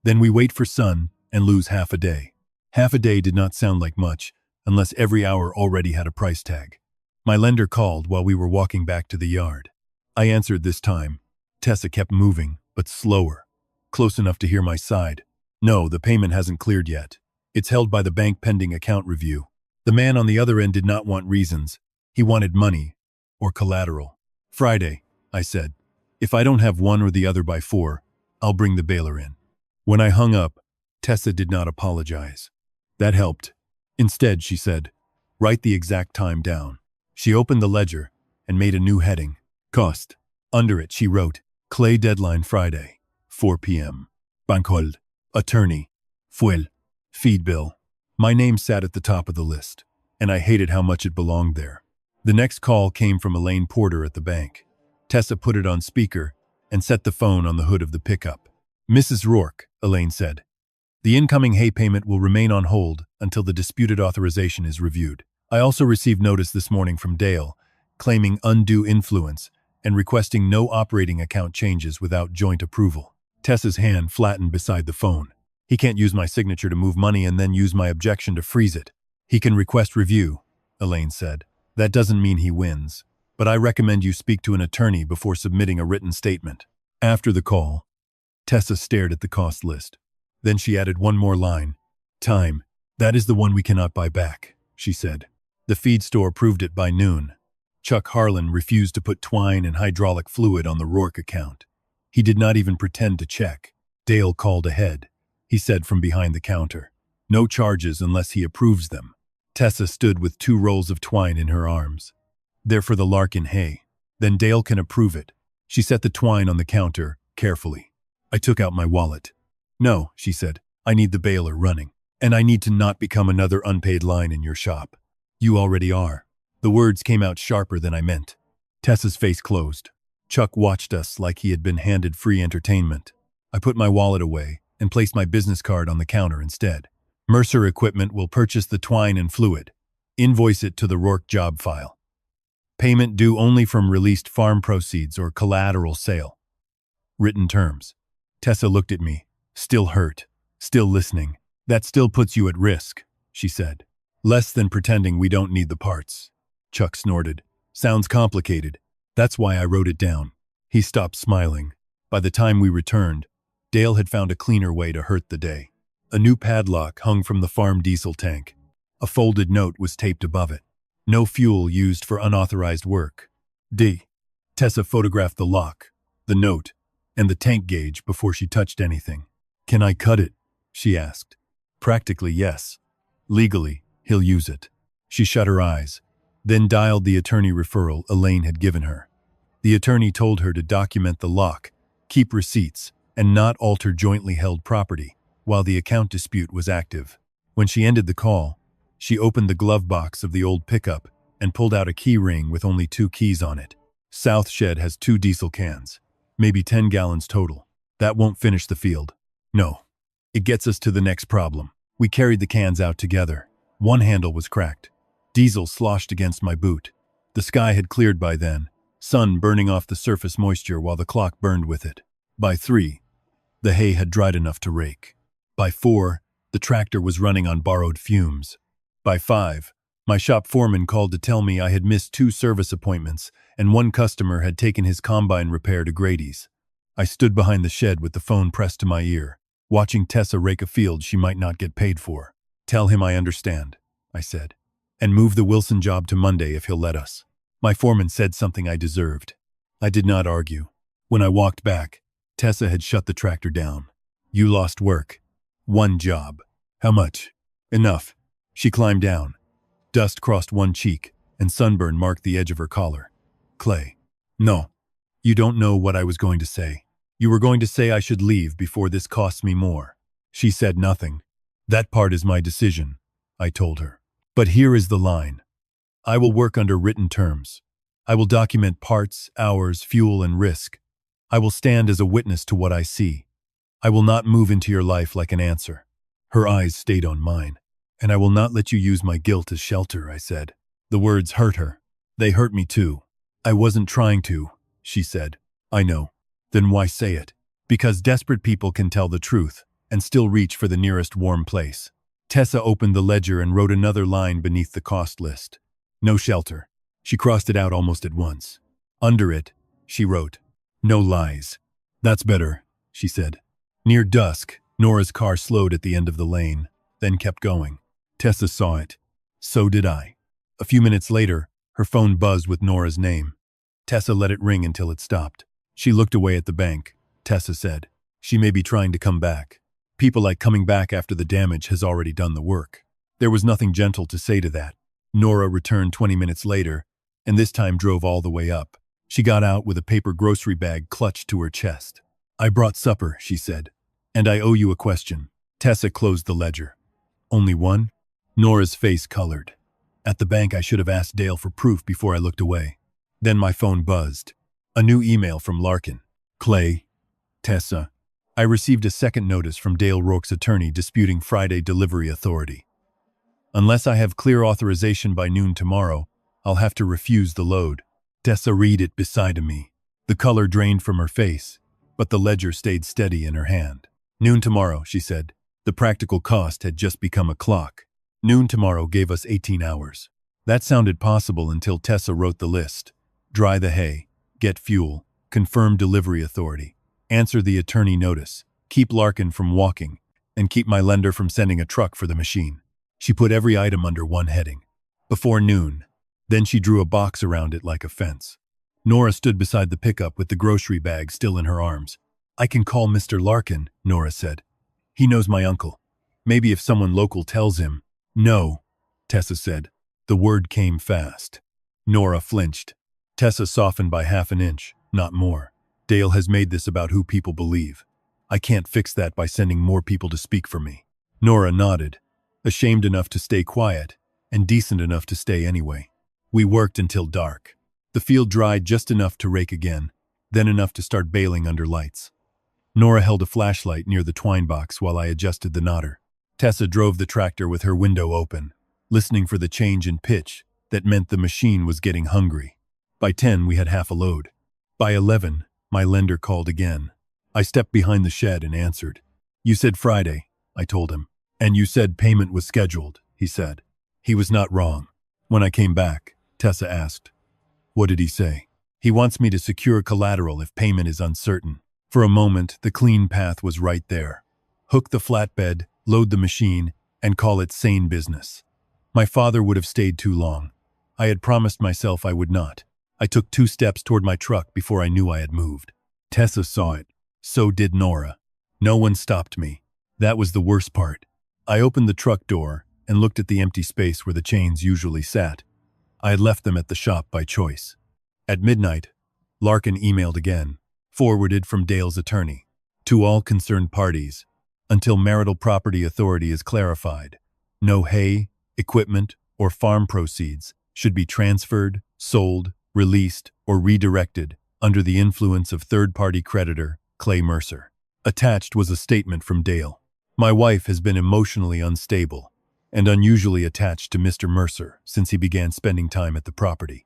Then we wait for sun and lose half a day. Half a day did not sound like much, unless every hour already had a price tag. My lender called while we were walking back to the yard. I answered this time. Tessa kept moving, but slower. Close enough to hear my side. No, the payment hasn't cleared yet. It's held by the bank pending account review. The man on the other end did not want reasons. He wanted money, or collateral. Friday, I said. If I don't have one or the other by 4, I'll bring the bailer in. When I hung up, Tessa did not apologize. That helped. Instead, she said, write the exact time down. She opened the ledger and made a new heading. Cost. Under it, she wrote, Clay deadline Friday, 4 p.m. Bankhold. Attorney. Fuel. Feed bill. My name sat at the top of the list, and I hated how much it belonged there. The next call came from Elaine Porter at the bank. Tessa put it on speaker and set the phone on the hood of the pickup. Mrs. Rourke, Elaine said. The incoming hay payment will remain on hold until the disputed authorization is reviewed. I also received notice this morning from Dale, claiming undue influence and requesting no operating account changes without joint approval. Tessa's hand flattened beside the phone. He can't use my signature to move money and then use my objection to freeze it. He can request review, Elaine said. That doesn't mean he wins, but I recommend you speak to an attorney before submitting a written statement. After the call, Tessa stared at the cost list. Then she added one more line. Time. That is the one we cannot buy back, she said. The feed store proved it by noon. Chuck Harlan refused to put twine and hydraulic fluid on the Rourke account. He did not even pretend to check. Dale called ahead. He said from behind the counter. No charges unless he approves them. Tessa stood with 2 rolls of twine in her arms. They're for the Larkin hay. Then Dale can approve it. She set the twine on the counter, carefully. I took out my wallet. No, she said. I need the baler running. And I need to not become another unpaid line in your shop. You already are. The words came out sharper than I meant. Tessa's face closed. Chuck watched us like he had been handed free entertainment. I put my wallet away and placed my business card on the counter instead. Mercer Equipment will purchase the twine and fluid. Invoice it to the Rourke job file. Payment due only from released farm proceeds or collateral sale. Written terms. Tessa looked at me, still hurt, still listening. That still puts you at risk, she said. Less than pretending we don't need the parts. Chuck snorted. Sounds complicated. That's why I wrote it down. He stopped smiling. By the time we returned, Dale had found a cleaner way to hurt the day. A new padlock hung from the farm diesel tank. A folded note was taped above it. No fuel used for unauthorized work. D. Tessa photographed the lock, the note, and the tank gauge before she touched anything. Can I cut it? She asked. Practically yes. Legally, he'll use it. She shut her eyes, then dialed the attorney referral Elaine had given her. The attorney told her to document the lock, keep receipts, and not alter jointly held property while the account dispute was active. When she ended the call, she opened the glove box of the old pickup and pulled out a key ring with only 2 keys on it. South Shed has 2 diesel cans, maybe 10 gallons total. That won't finish the field. No. It gets us to the next problem. We carried the cans out together. One handle was cracked. Diesel sloshed against my boot. The sky had cleared by then, sun burning off the surface moisture while the clock burned with it. By 3, the hay had dried enough to rake. By 4, the tractor was running on borrowed fumes. By 5, my shop foreman called to tell me I had missed 2 service appointments and 1 customer had taken his combine repair to Grady's. I stood behind the shed with the phone pressed to my ear, watching Tessa rake a field she might not get paid for. "Tell him I understand," I said, "and move the Wilson job to Monday if he'll let us." My foreman said something I deserved. I did not argue. When I walked back, Tessa had shut the tractor down. "You lost work. 1 job. How much?" "Enough." She climbed down. Dust crossed one cheek, and sunburn marked the edge of her collar. "Clay. No. You don't know what I was going to say. You were going to say I should leave before this costs me more." She said nothing. "That part is my decision," I told her. "But here is the line. I will work under written terms. I will document parts, hours, fuel, and risk. I will stand as a witness to what I see. I will not move into your life like an answer." Her eyes stayed on mine. "And I will not let you use my guilt as shelter," I said. The words hurt her. They hurt me too. "I wasn't trying to," she said. "I know. Then why say it?" "Because desperate people can tell the truth and still reach for the nearest warm place." Tessa opened the ledger and wrote another line beneath the cost list. "No shelter." She crossed it out almost at once. Under it, she wrote, "No lies." "That's better," she said. Near dusk, Nora's car slowed at the end of the lane, then kept going. Tessa saw it. So did I. A few minutes later, her phone buzzed with Nora's name. Tessa let it ring until it stopped. She looked away at the bank. Tessa said, "She may be trying to come back. People like coming back after the damage has already done the work." There was nothing gentle to say to that. Nora returned 20 minutes later, and this time drove all the way up. She got out with a paper grocery bag clutched to her chest. "I brought supper," she said, "and I owe you a question." Tessa closed the ledger. "Only one?" Nora's face colored. At the bank, I should have asked Dale for proof before I looked away. Then my phone buzzed. A new email from Larkin. "Clay, Tessa, I received a second notice from Dale Rourke's attorney disputing Friday delivery authority. Unless I have clear authorization by noon tomorrow, I'll have to refuse the load." Tessa read it beside me. The color drained from her face, but the ledger stayed steady in her hand. "Noon tomorrow," she said. The practical cost had just become a clock. Noon tomorrow gave us 18 hours. That sounded possible until Tessa wrote the list. Dry the hay, get fuel, confirm delivery authority, answer the attorney notice, keep Larkin from walking, and keep my lender from sending a truck for the machine. She put every item under one heading. Before noon. Then she drew a box around it like a fence. Nora stood beside the pickup with the grocery bag still in her arms. "I can call Mr. Larkin," Nora said. "He knows my uncle. Maybe if someone local tells him." "No," Tessa said. The word came fast. Nora flinched. Tessa softened by half an inch, not more. "Dale has made this about who people believe. I can't fix that by sending more people to speak for me." Nora nodded, ashamed enough to stay quiet, and decent enough to stay anyway. We worked until dark. The field dried just enough to rake again, then enough to start baling under lights. Nora held a flashlight near the twine box while I adjusted the knotter. Tessa drove the tractor with her window open, listening for the change in pitch that meant the machine was getting hungry. By 10, we had half a load. By 11, my lender called again. I stepped behind the shed and answered. "You said Friday," I told him. "And you said payment was scheduled," he said. He was not wrong. When I came back, Tessa asked, "What did he say?" "He wants me to secure collateral if payment is uncertain." For a moment, the clean path was right there. Hook the flatbed, load the machine, and call it sane business. My father would have stayed too long. I had promised myself I would not. I took 2 steps toward my truck before I knew I had moved. Tessa saw it. So did Nora. No one stopped me. That was the worst part. I opened the truck door and looked at the empty space where the chains usually sat. I had left them at the shop by choice. At midnight, Larkin emailed again, forwarded from Dale's attorney. To all concerned parties, until marital property authority is clarified, no hay, equipment, or farm proceeds should be transferred, sold, released, or redirected under the influence of third-party creditor Clay Mercer. Attached was a statement from Dale. My wife has been emotionally unstable and unusually attached to Mr. Mercer since he began spending time at the property.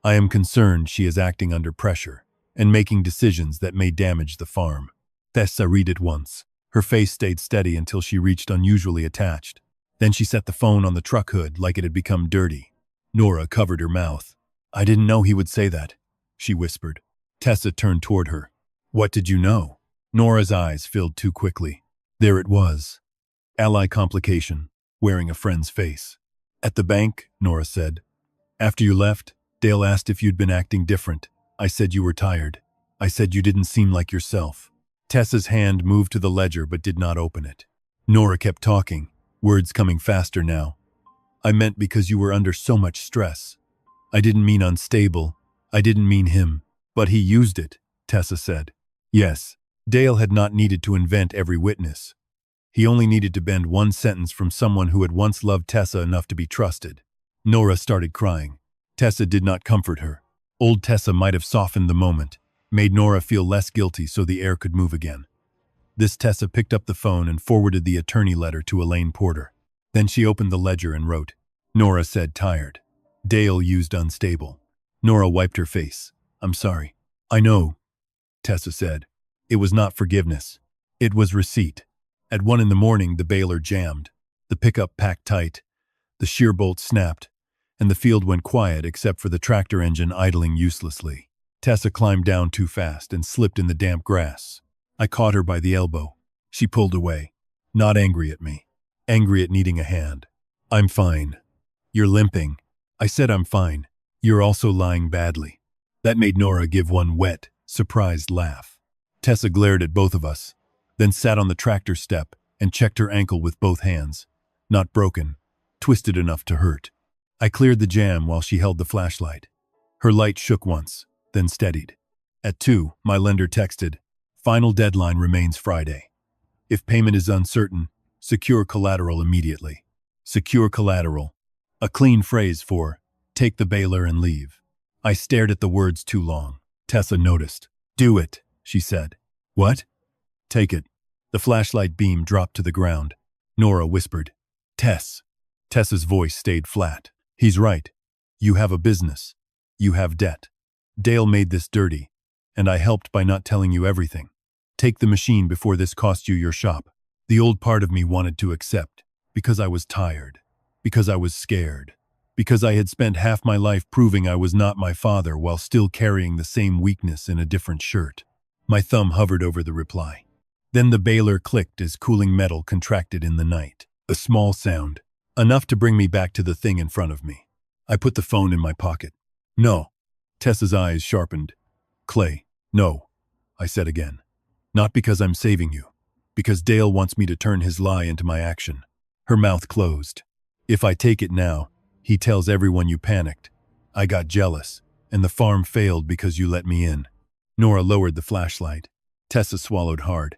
I am concerned she is acting under pressure and making decisions that may damage the farm. Tessa read it once. Her face stayed steady until she reached unusually attached. Then she set the phone on the truck hood like it had become dirty. Nora covered her mouth. I didn't know he would say that, she whispered. Tessa turned toward her. What did you know? Nora's eyes filled too quickly. There it was. Ally complication, wearing a friend's face. At the bank, Nora said. After you left, Dale asked if you'd been acting different. I said you were tired. I said you didn't seem like yourself. Tessa's hand moved to the ledger but did not open it. Nora kept talking, words coming faster now. I meant because you were under so much stress. I didn't mean unstable. I didn't mean him. But he used it, Tessa said. Yes, Dale had not needed to invent every witness. He only needed to bend one sentence from someone who had once loved Tessa enough to be trusted. Nora started crying. Tessa did not comfort her. Old Tessa might have softened the moment, made Nora feel less guilty so the air could move again. This Tessa picked up the phone and forwarded the attorney letter to Elaine Porter. Then she opened the ledger and wrote. Nora said tired. Dale used unstable. Nora wiped her face. I'm sorry. I know, Tessa said. It was not forgiveness. It was receipt. At 1 a.m, the baler jammed. The pickup packed tight. The shear bolt snapped, and the field went quiet except for the tractor engine idling uselessly. Tessa climbed down too fast and slipped in the damp grass. I caught her by the elbow. She pulled away, not angry at me, angry at needing a hand. I'm fine. You're limping. I said I'm fine. You're also lying badly. That made Nora give one wet, surprised laugh. Tessa glared at both of us, then sat on the tractor step and checked her ankle with both hands. Not broken, twisted enough to hurt. I cleared the jam while she held the flashlight. Her light shook once, then steadied. At 2, my lender texted, final deadline remains Friday. If payment is uncertain, secure collateral immediately. Secure collateral. A clean phrase for, take the baler and leave. I stared at the words too long. Tessa noticed. Do it, she said. What? Take it. The flashlight beam dropped to the ground. Nora whispered. Tess. Tessa's voice stayed flat. He's right. You have a business. You have debt. Dale made this dirty, and I helped by not telling you everything. Take the machine before this cost you your shop. The old part of me wanted to accept, because I was tired, because I was scared, because I had spent half my life proving I was not my father while still carrying the same weakness in a different shirt. My thumb hovered over the reply. Then the baler clicked as cooling metal contracted in the night. A small sound, enough to bring me back to the thing in front of me. I put the phone in my pocket. No. Tessa's eyes sharpened. Clay, no, I said again. Not because I'm saving you. Because Dale wants me to turn his lie into my action. Her mouth closed. If I take it now, he tells everyone you panicked. I got jealous, and the farm failed because you let me in. Nora lowered the flashlight. Tessa swallowed hard.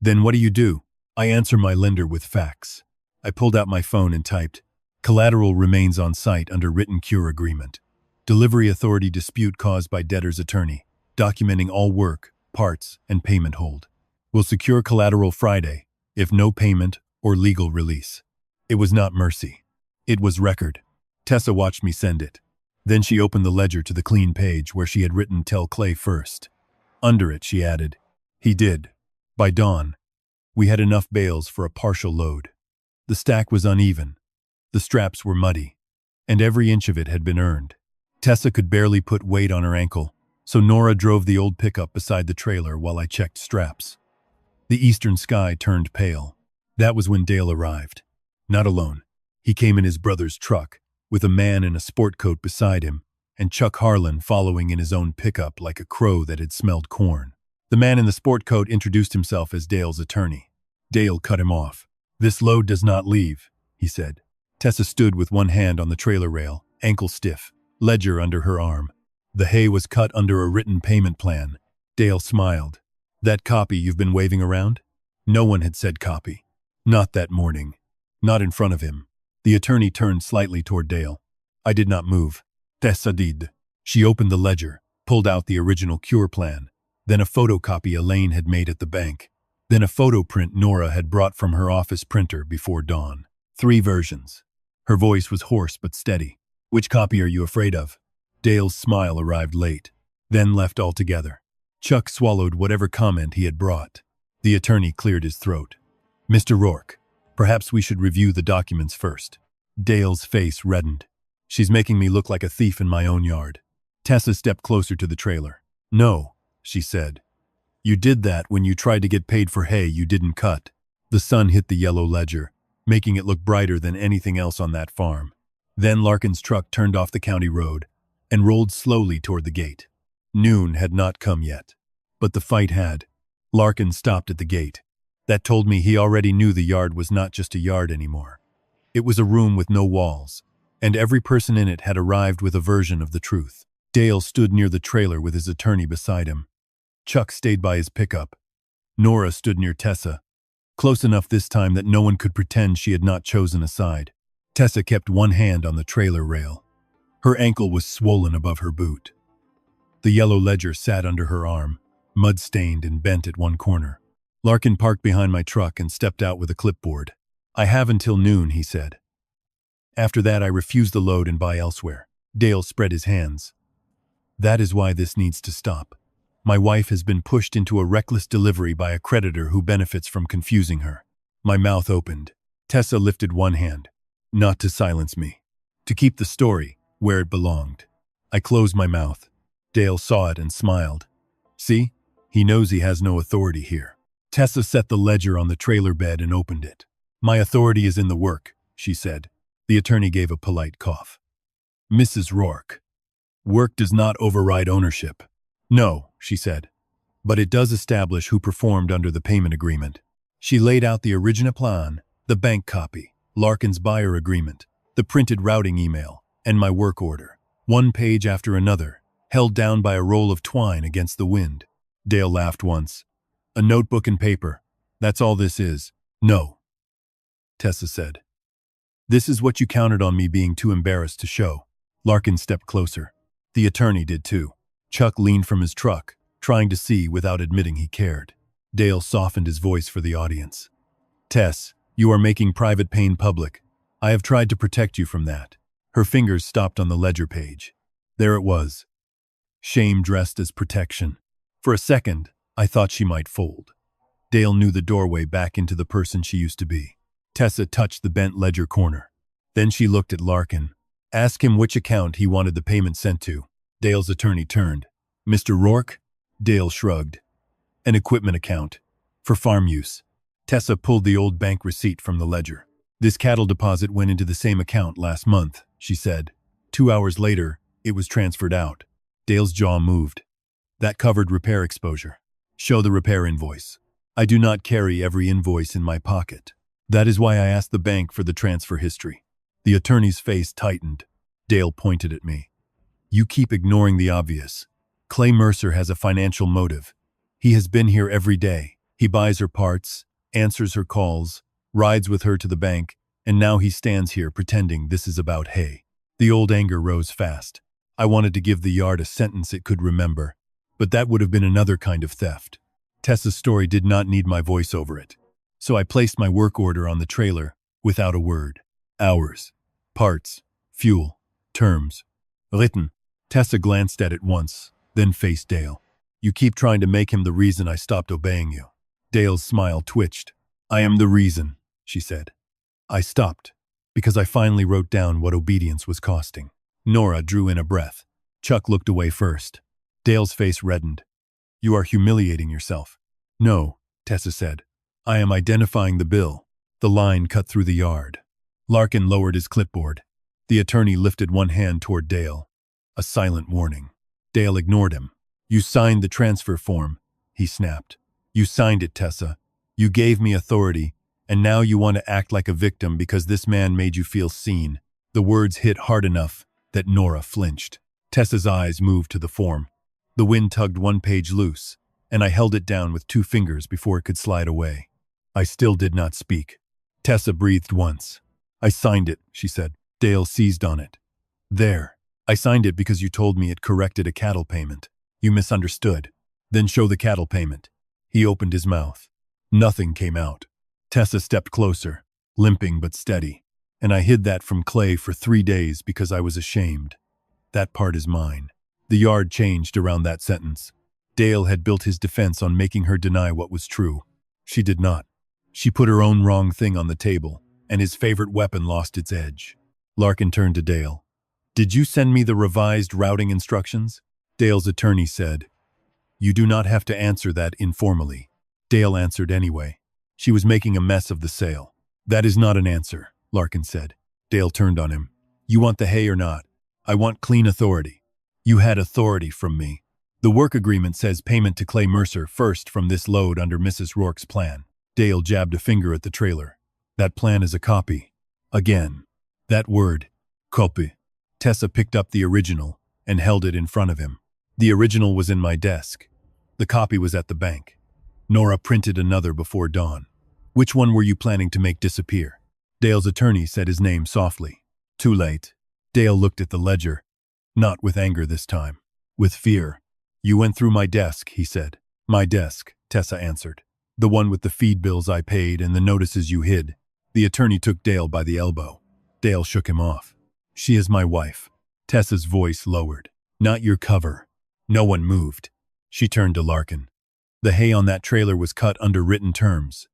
Then what do? I answer my lender with facts. I pulled out my phone and typed, collateral remains on site under written cure agreement. Delivery authority dispute caused by debtor's attorney, documenting all work, parts, and payment hold. Will secure collateral Friday, if no payment or legal release. It was not mercy. It was record. Tessa watched me send it. Then she opened the ledger to the clean page where she had written tell Clay first. Under it, she added, he did. By dawn, we had enough bales for a partial load. The stack was uneven. The straps were muddy, and every inch of it had been earned. Tessa could barely put weight on her ankle, so Nora drove the old pickup beside the trailer while I checked straps. The eastern sky turned pale. That was when Dale arrived. Not alone. He came in his brother's truck, with a man in a sport coat beside him, and Chuck Harlan following in his own pickup like a crow that had smelled corn. The man in the sport coat introduced himself as Dale's attorney. Dale cut him off. This load does not leave, he said. Tessa stood with one hand on the trailer rail, ankle stiff, ledger under her arm. The hay was cut under a written payment plan. Dale smiled. That copy you've been waving around? No one had said copy. Not that morning. Not in front of him. The attorney turned slightly toward Dale. I did not move. Tessa did. She opened the ledger, pulled out the original cure plan, then a photocopy Elaine had made at the bank, then a photo print Nora had brought from her office printer before dawn. 3 versions. Her voice was hoarse but steady. Which copy are you afraid of? Dale's smile arrived late, then left altogether. Chuck swallowed whatever comment he had brought. The attorney cleared his throat. Mr. Rourke, perhaps we should review the documents first. Dale's face reddened. She's making me look like a thief in my own yard. Tessa stepped closer to the trailer. No, she said. You did that when you tried to get paid for hay you didn't cut. The sun hit the yellow ledger, making it look brighter than anything else on that farm. Then Larkin's truck turned off the county road and rolled slowly toward the gate. Noon had not come yet, but the fight had. Larkin stopped at the gate. That told me he already knew the yard was not just a yard anymore. It was a room with no walls, and every person in it had arrived with a version of the truth. Dale stood near the trailer with his attorney beside him. Chuck stayed by his pickup. Nora stood near Tessa, close enough this time that no one could pretend she had not chosen a side. Tessa kept one hand on the trailer rail. Her ankle was swollen above her boot. The yellow ledger sat under her arm, mud-stained and bent at one corner. Larkin parked behind my truck and stepped out with a clipboard. I have until noon, he said. After that, I refuse the load and buy elsewhere. Dale spread his hands. That is why this needs to stop. My wife has been pushed into a reckless delivery by a creditor who benefits from confusing her. My mouth opened. Tessa lifted one hand, not to silence me, to keep the story where it belonged. I closed my mouth. Dale saw it and smiled. See, he knows he has no authority here. Tessa set the ledger on the trailer bed and opened it. My authority is in the work, she said. The attorney gave a polite cough. Mrs. Rourke, work does not override ownership. No, she said, but it does establish who performed under the payment agreement. She laid out the original plan, the bank copy, Larkin's buyer agreement, the printed routing email, and my work order, one page after another, held down by a roll of twine against the wind. Dale laughed once. A notebook and paper. That's all this is. No, Tessa said. This is what you counted on me being too embarrassed to show. Larkin stepped closer. The attorney did too. Chuck leaned from his truck, trying to see without admitting he cared. Dale softened his voice for the audience. Tess, you are making private pain public. I have tried to protect you from that. Her fingers stopped on the ledger page. There it was. Shame dressed as protection. For a second, I thought she might fold. Dale knew the doorway back into the person she used to be. Tessa touched the bent ledger corner. Then she looked at Larkin. Ask him which account he wanted the payment sent to. Dale's attorney turned. Mr. Rourke? Dale shrugged. An equipment account. For farm use. Tessa pulled the old bank receipt from the ledger. This cattle deposit went into the same account last month, she said. 2 hours later, it was transferred out. Dale's jaw moved. That covered repair exposure. Show the repair invoice. I do not carry every invoice in my pocket. That is why I asked the bank for the transfer history. The attorney's face tightened. Dale pointed at me. You keep ignoring the obvious. Clay Mercer has a financial motive. He has been here every day. He buys her parts, answers her calls, rides with her to the bank, and now he stands here pretending this is about hay. The old anger rose fast. I wanted to give the yard a sentence it could remember, but that would have been another kind of theft. Tessa's story did not need my voice over it. So I placed my work order on the trailer without a word. Hours, parts, fuel, terms. Written. Tessa glanced at it once, then faced Dale. You keep trying to make him the reason I stopped obeying you. Dale's smile twitched. I am the reason, she said. I stopped, because I finally wrote down what obedience was costing. Nora drew in a breath. Chuck looked away first. Dale's face reddened. You are humiliating yourself. No, Tessa said. I am identifying the bill. The line cut through the yard. Larkin lowered his clipboard. The attorney lifted one hand toward Dale. A silent warning. Dale ignored him. You signed the transfer form, he snapped. You signed it, Tessa. You gave me authority, and now you want to act like a victim because this man made you feel seen. The words hit hard enough that Nora flinched. Tessa's eyes moved to the form. The wind tugged one page loose, and I held it down with 2 fingers before it could slide away. I still did not speak. Tessa breathed once. I signed it, she said. Dale seized on it. There. I signed it because you told me it corrected a cattle payment. You misunderstood. Then show the cattle payment. He opened his mouth. Nothing came out. Tessa stepped closer, limping but steady. And I hid that from Clay for 3 days because I was ashamed. That part is mine. The yard changed around that sentence. Dale had built his defense on making her deny what was true. She did not. She put her own wrong thing on the table, and his favorite weapon lost its edge. Larkin turned to Dale. Did you send me the revised routing instructions? Dale's attorney said. You do not have to answer that informally. Dale answered anyway. She was making a mess of the sale. That is not an answer, Larkin said. Dale turned on him. You want the hay or not? I want clean authority. You had authority from me. The work agreement says payment to Clay Mercer first from this load under Mrs. Rourke's plan. Dale jabbed a finger at the trailer. That plan is a copy. Again. That word. Copy. Tessa picked up the original and held it in front of him. The original was in my desk. The copy was at the bank. Nora printed another before dawn. Which one were you planning to make disappear? Dale's attorney said his name softly. Too late. Dale looked at the ledger. Not with anger this time. With fear. You went through my desk, he said. My desk, Tessa answered. The one with the feed bills I paid and the notices you hid. The attorney took Dale by the elbow. Dale shook him off. She is my wife. Tessa's voice lowered. Not your cover. No one moved. She turned to Larkin. The hay on that trailer was cut under written terms.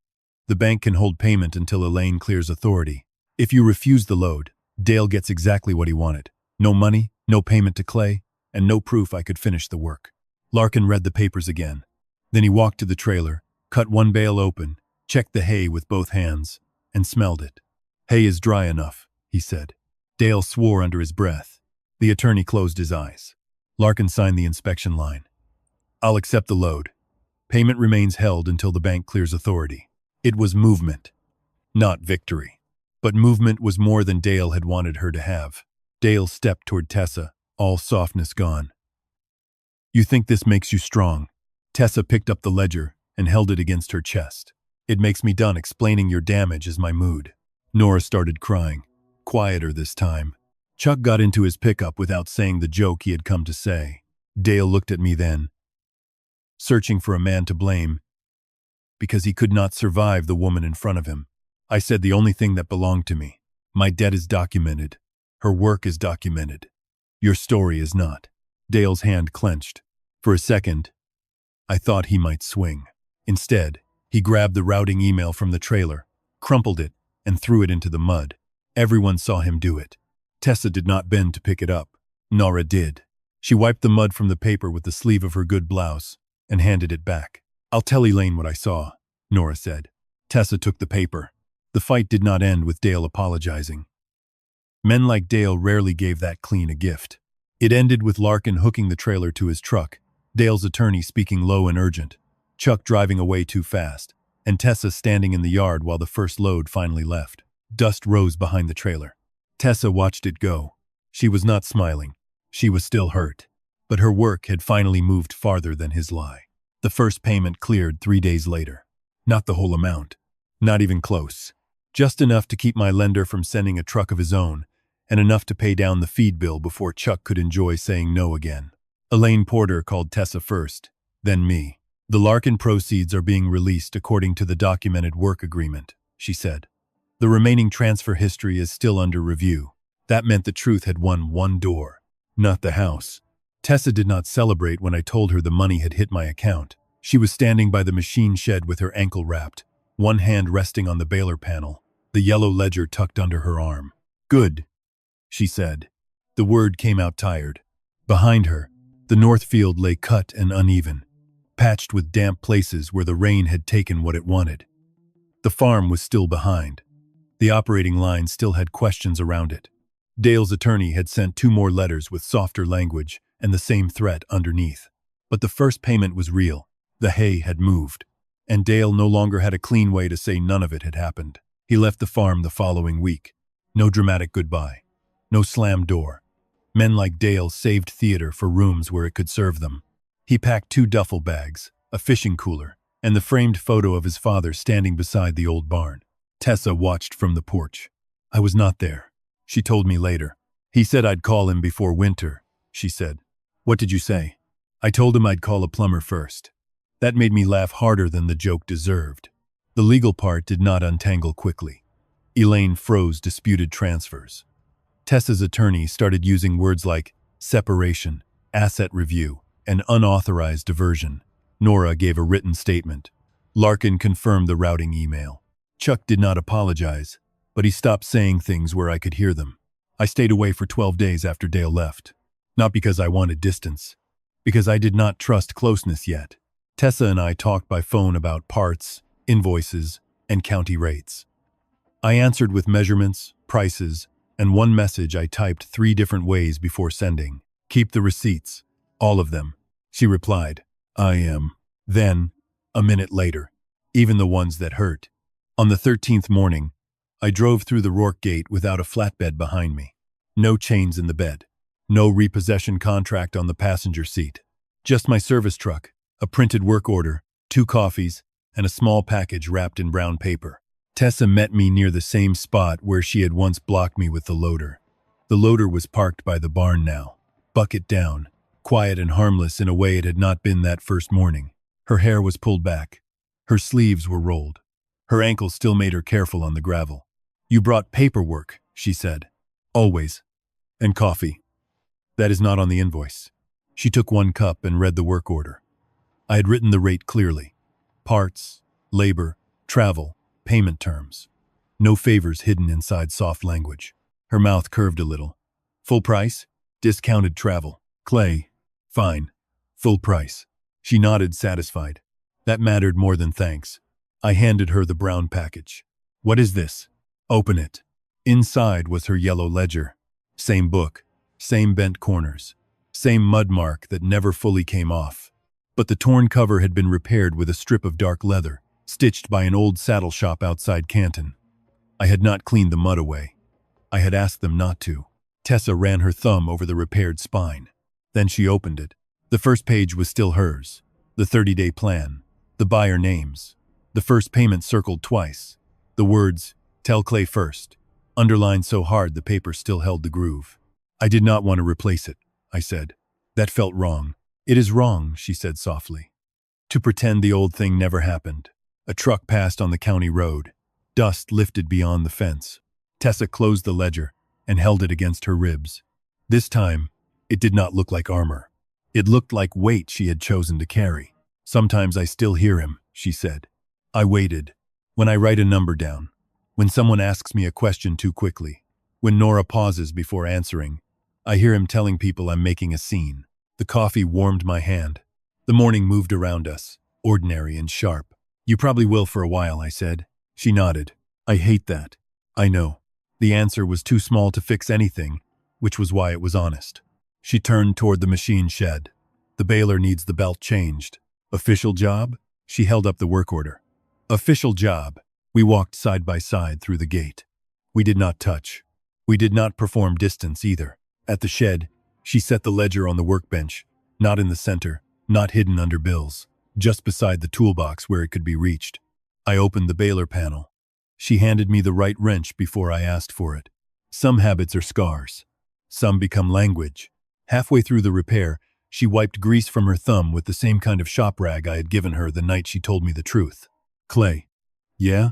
The bank can hold payment until Elaine clears authority. If you refuse the load, Dale gets exactly what he wanted. No money, no payment to Clay, and no proof I could finish the work. Larkin read the papers again. Then he walked to the trailer, cut one bale open, checked the hay with both hands, and smelled it. Hay is dry enough, he said. Dale swore under his breath. The attorney closed his eyes. Larkin signed the inspection line. I'll accept the load. Payment remains held until the bank clears authority. It was movement, not victory. But movement was more than Dale had wanted her to have. Dale stepped toward Tessa, all softness gone. You think this makes you strong? Tessa picked up the ledger and held it against her chest. It makes me done explaining your damage is my mood. Nora started crying, quieter this time. Chuck got into his pickup without saying the joke he had come to say. Dale looked at me then, searching for a man to blame, because he could not survive the woman in front of him. I said the only thing that belonged to me. My debt is documented. Her work is documented. Your story is not. Dale's hand clenched. For a second, I thought he might swing. Instead, he grabbed the routing email from the trailer, crumpled it, and threw it into the mud. Everyone saw him do it. Tessa did not bend to pick it up. Nora did. She wiped the mud from the paper with the sleeve of her good blouse and handed it back. I'll tell Elaine what I saw, Nora said. Tessa took the paper. The fight did not end with Dale apologizing. Men like Dale rarely gave that clean a gift. It ended with Larkin hooking the trailer to his truck, Dale's attorney speaking low and urgent, Chuck driving away too fast, and Tessa standing in the yard while the first load finally left. Dust rose behind the trailer. Tessa watched it go. She was not smiling. She was still hurt. But her work had finally moved farther than his lie. The first payment cleared 3 days later. Not the whole amount. Not even close. Just enough to keep my lender from sending a truck of his own, and enough to pay down the feed bill before Chuck could enjoy saying no again. Elaine Porter called Tessa first, then me. The Larkin proceeds are being released according to the documented work agreement, she said. The remaining transfer history is still under review. That meant the truth had won one door, not the house. Tessa did not celebrate when I told her the money had hit my account. She was standing by the machine shed with her ankle wrapped, one hand resting on the baler panel, the yellow ledger tucked under her arm. Good, she said. The word came out tired. Behind her, the north field lay cut and uneven, patched with damp places where the rain had taken what it wanted. The farm was still behind. The operating line still had questions around it. Dale's attorney had sent 2 more letters with softer language and the same threat underneath. But the first payment was real. The hay had moved. And Dale no longer had a clean way to say none of it had happened. He left the farm the following week. No dramatic goodbye. No slammed door. Men like Dale saved theater for rooms where it could serve them. He packed 2 duffel bags, a fishing cooler, and the framed photo of his father standing beside the old barn. Tessa watched from the porch. I was not there. She told me later. He said I'd call him before winter, she said. What did you say? I told him I'd call a plumber first. That made me laugh harder than the joke deserved. The legal part did not untangle quickly. Elaine froze disputed transfers. Tessa's attorney started using words like separation, asset review, and unauthorized diversion. Nora gave a written statement. Larkin confirmed the routing email. Chuck did not apologize, but he stopped saying things where I could hear them. I stayed away for 12 days after Dale left. Not because I wanted distance, because I did not trust closeness yet. Tessa and I talked by phone about parts, invoices, and county rates. I answered with measurements, prices, and one message I typed 3 different ways before sending. Keep the receipts. All of them. She replied, I am. Then, a minute later, even the ones that hurt. On the 13th morning, I drove through the Rourke gate without a flatbed behind me. No chains in the bed. No repossession contract on the passenger seat. Just my service truck, a printed work order, 2 coffees, and a small package wrapped in brown paper. Tessa met me near the same spot where she had once blocked me with the loader. The loader was parked by the barn now, bucket down, quiet and harmless in a way it had not been that first morning. Her hair was pulled back. Her sleeves were rolled. Her ankles still made her careful on the gravel. You brought paperwork, she said. Always. And coffee. That is not on the invoice. She took 1 cup and read the work order. I had written the rate clearly. Parts, labor, travel, payment terms. No favors hidden inside soft language. Her mouth curved a little. Full price? Discounted travel. Clay. Fine. Full price. She nodded, satisfied. That mattered more than thanks. I handed her the brown package. What is this? Open it. Inside was her yellow ledger. Same book. Same bent corners. Same mud mark that never fully came off. But the torn cover had been repaired with a strip of dark leather, stitched by an old saddle shop outside Canton. I had not cleaned the mud away. I had asked them not to. Tessa ran her thumb over the repaired spine. Then she opened it. The first page was still hers. The 30-day plan. The buyer names. The first payment circled twice. The words, "Tell Clay first," underlined so hard the paper still held the groove. I did not want to replace it, I said. That felt wrong. It is wrong, she said softly. To pretend the old thing never happened. A truck passed on the county road. Dust lifted beyond the fence. Tessa closed the ledger and held it against her ribs. This time, it did not look like armor. It looked like weight she had chosen to carry. Sometimes I still hear him, she said. I waited. When I write a number down. When someone asks me a question too quickly. When Nora pauses before answering. I hear him telling people I'm making a scene. The coffee warmed my hand. The morning moved around us, ordinary and sharp. You probably will for a while, I said. She nodded. I hate that. I know. The answer was too small to fix anything, which was why it was honest. She turned toward the machine shed. The baler needs the belt changed. Official job? She held up the work order. Official job. We walked side by side through the gate. We did not touch. We did not perform distance either. At the shed, she set the ledger on the workbench, not in the center, not hidden under bills, just beside the toolbox where it could be reached. I opened the baler panel. She handed me the right wrench before I asked for it. Some habits are scars. Some become language. Halfway through the repair, she wiped grease from her thumb with the same kind of shop rag I had given her the night she told me the truth. Clay. Yeah?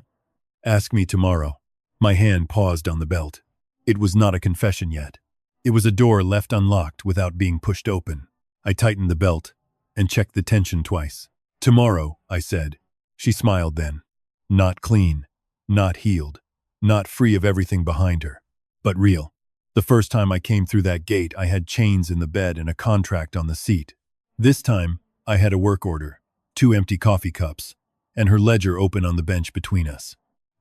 Ask me tomorrow. My hand paused on the belt. It was not a confession yet. It was a door left unlocked without being pushed open. I tightened the belt and checked the tension twice. Tomorrow, I said. She smiled then. Not clean, not healed, not free of everything behind her, but real. The first time I came through that gate, I had chains in the bed and a contract on the seat. This time, I had a work order, 2 empty coffee cups, and her ledger open on the bench between us.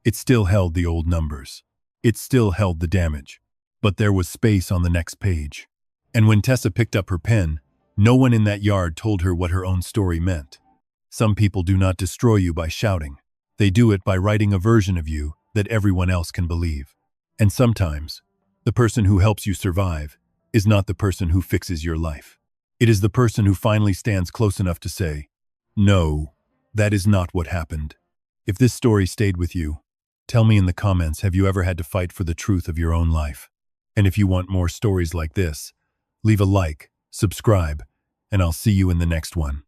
It still held the old numbers. It still held the damage. But there was space on the next page. And when Tessa picked up her pen, no one in that yard told her what her own story meant. Some people do not destroy you by shouting. They do it by writing a version of you that everyone else can believe. And sometimes, the person who helps you survive is not the person who fixes your life. It is the person who finally stands close enough to say, "No, that is not what happened." If this story stayed with you, tell me in the comments, have you ever had to fight for the truth of your own life? And if you want more stories like this, leave a like, subscribe, and I'll see you in the next one.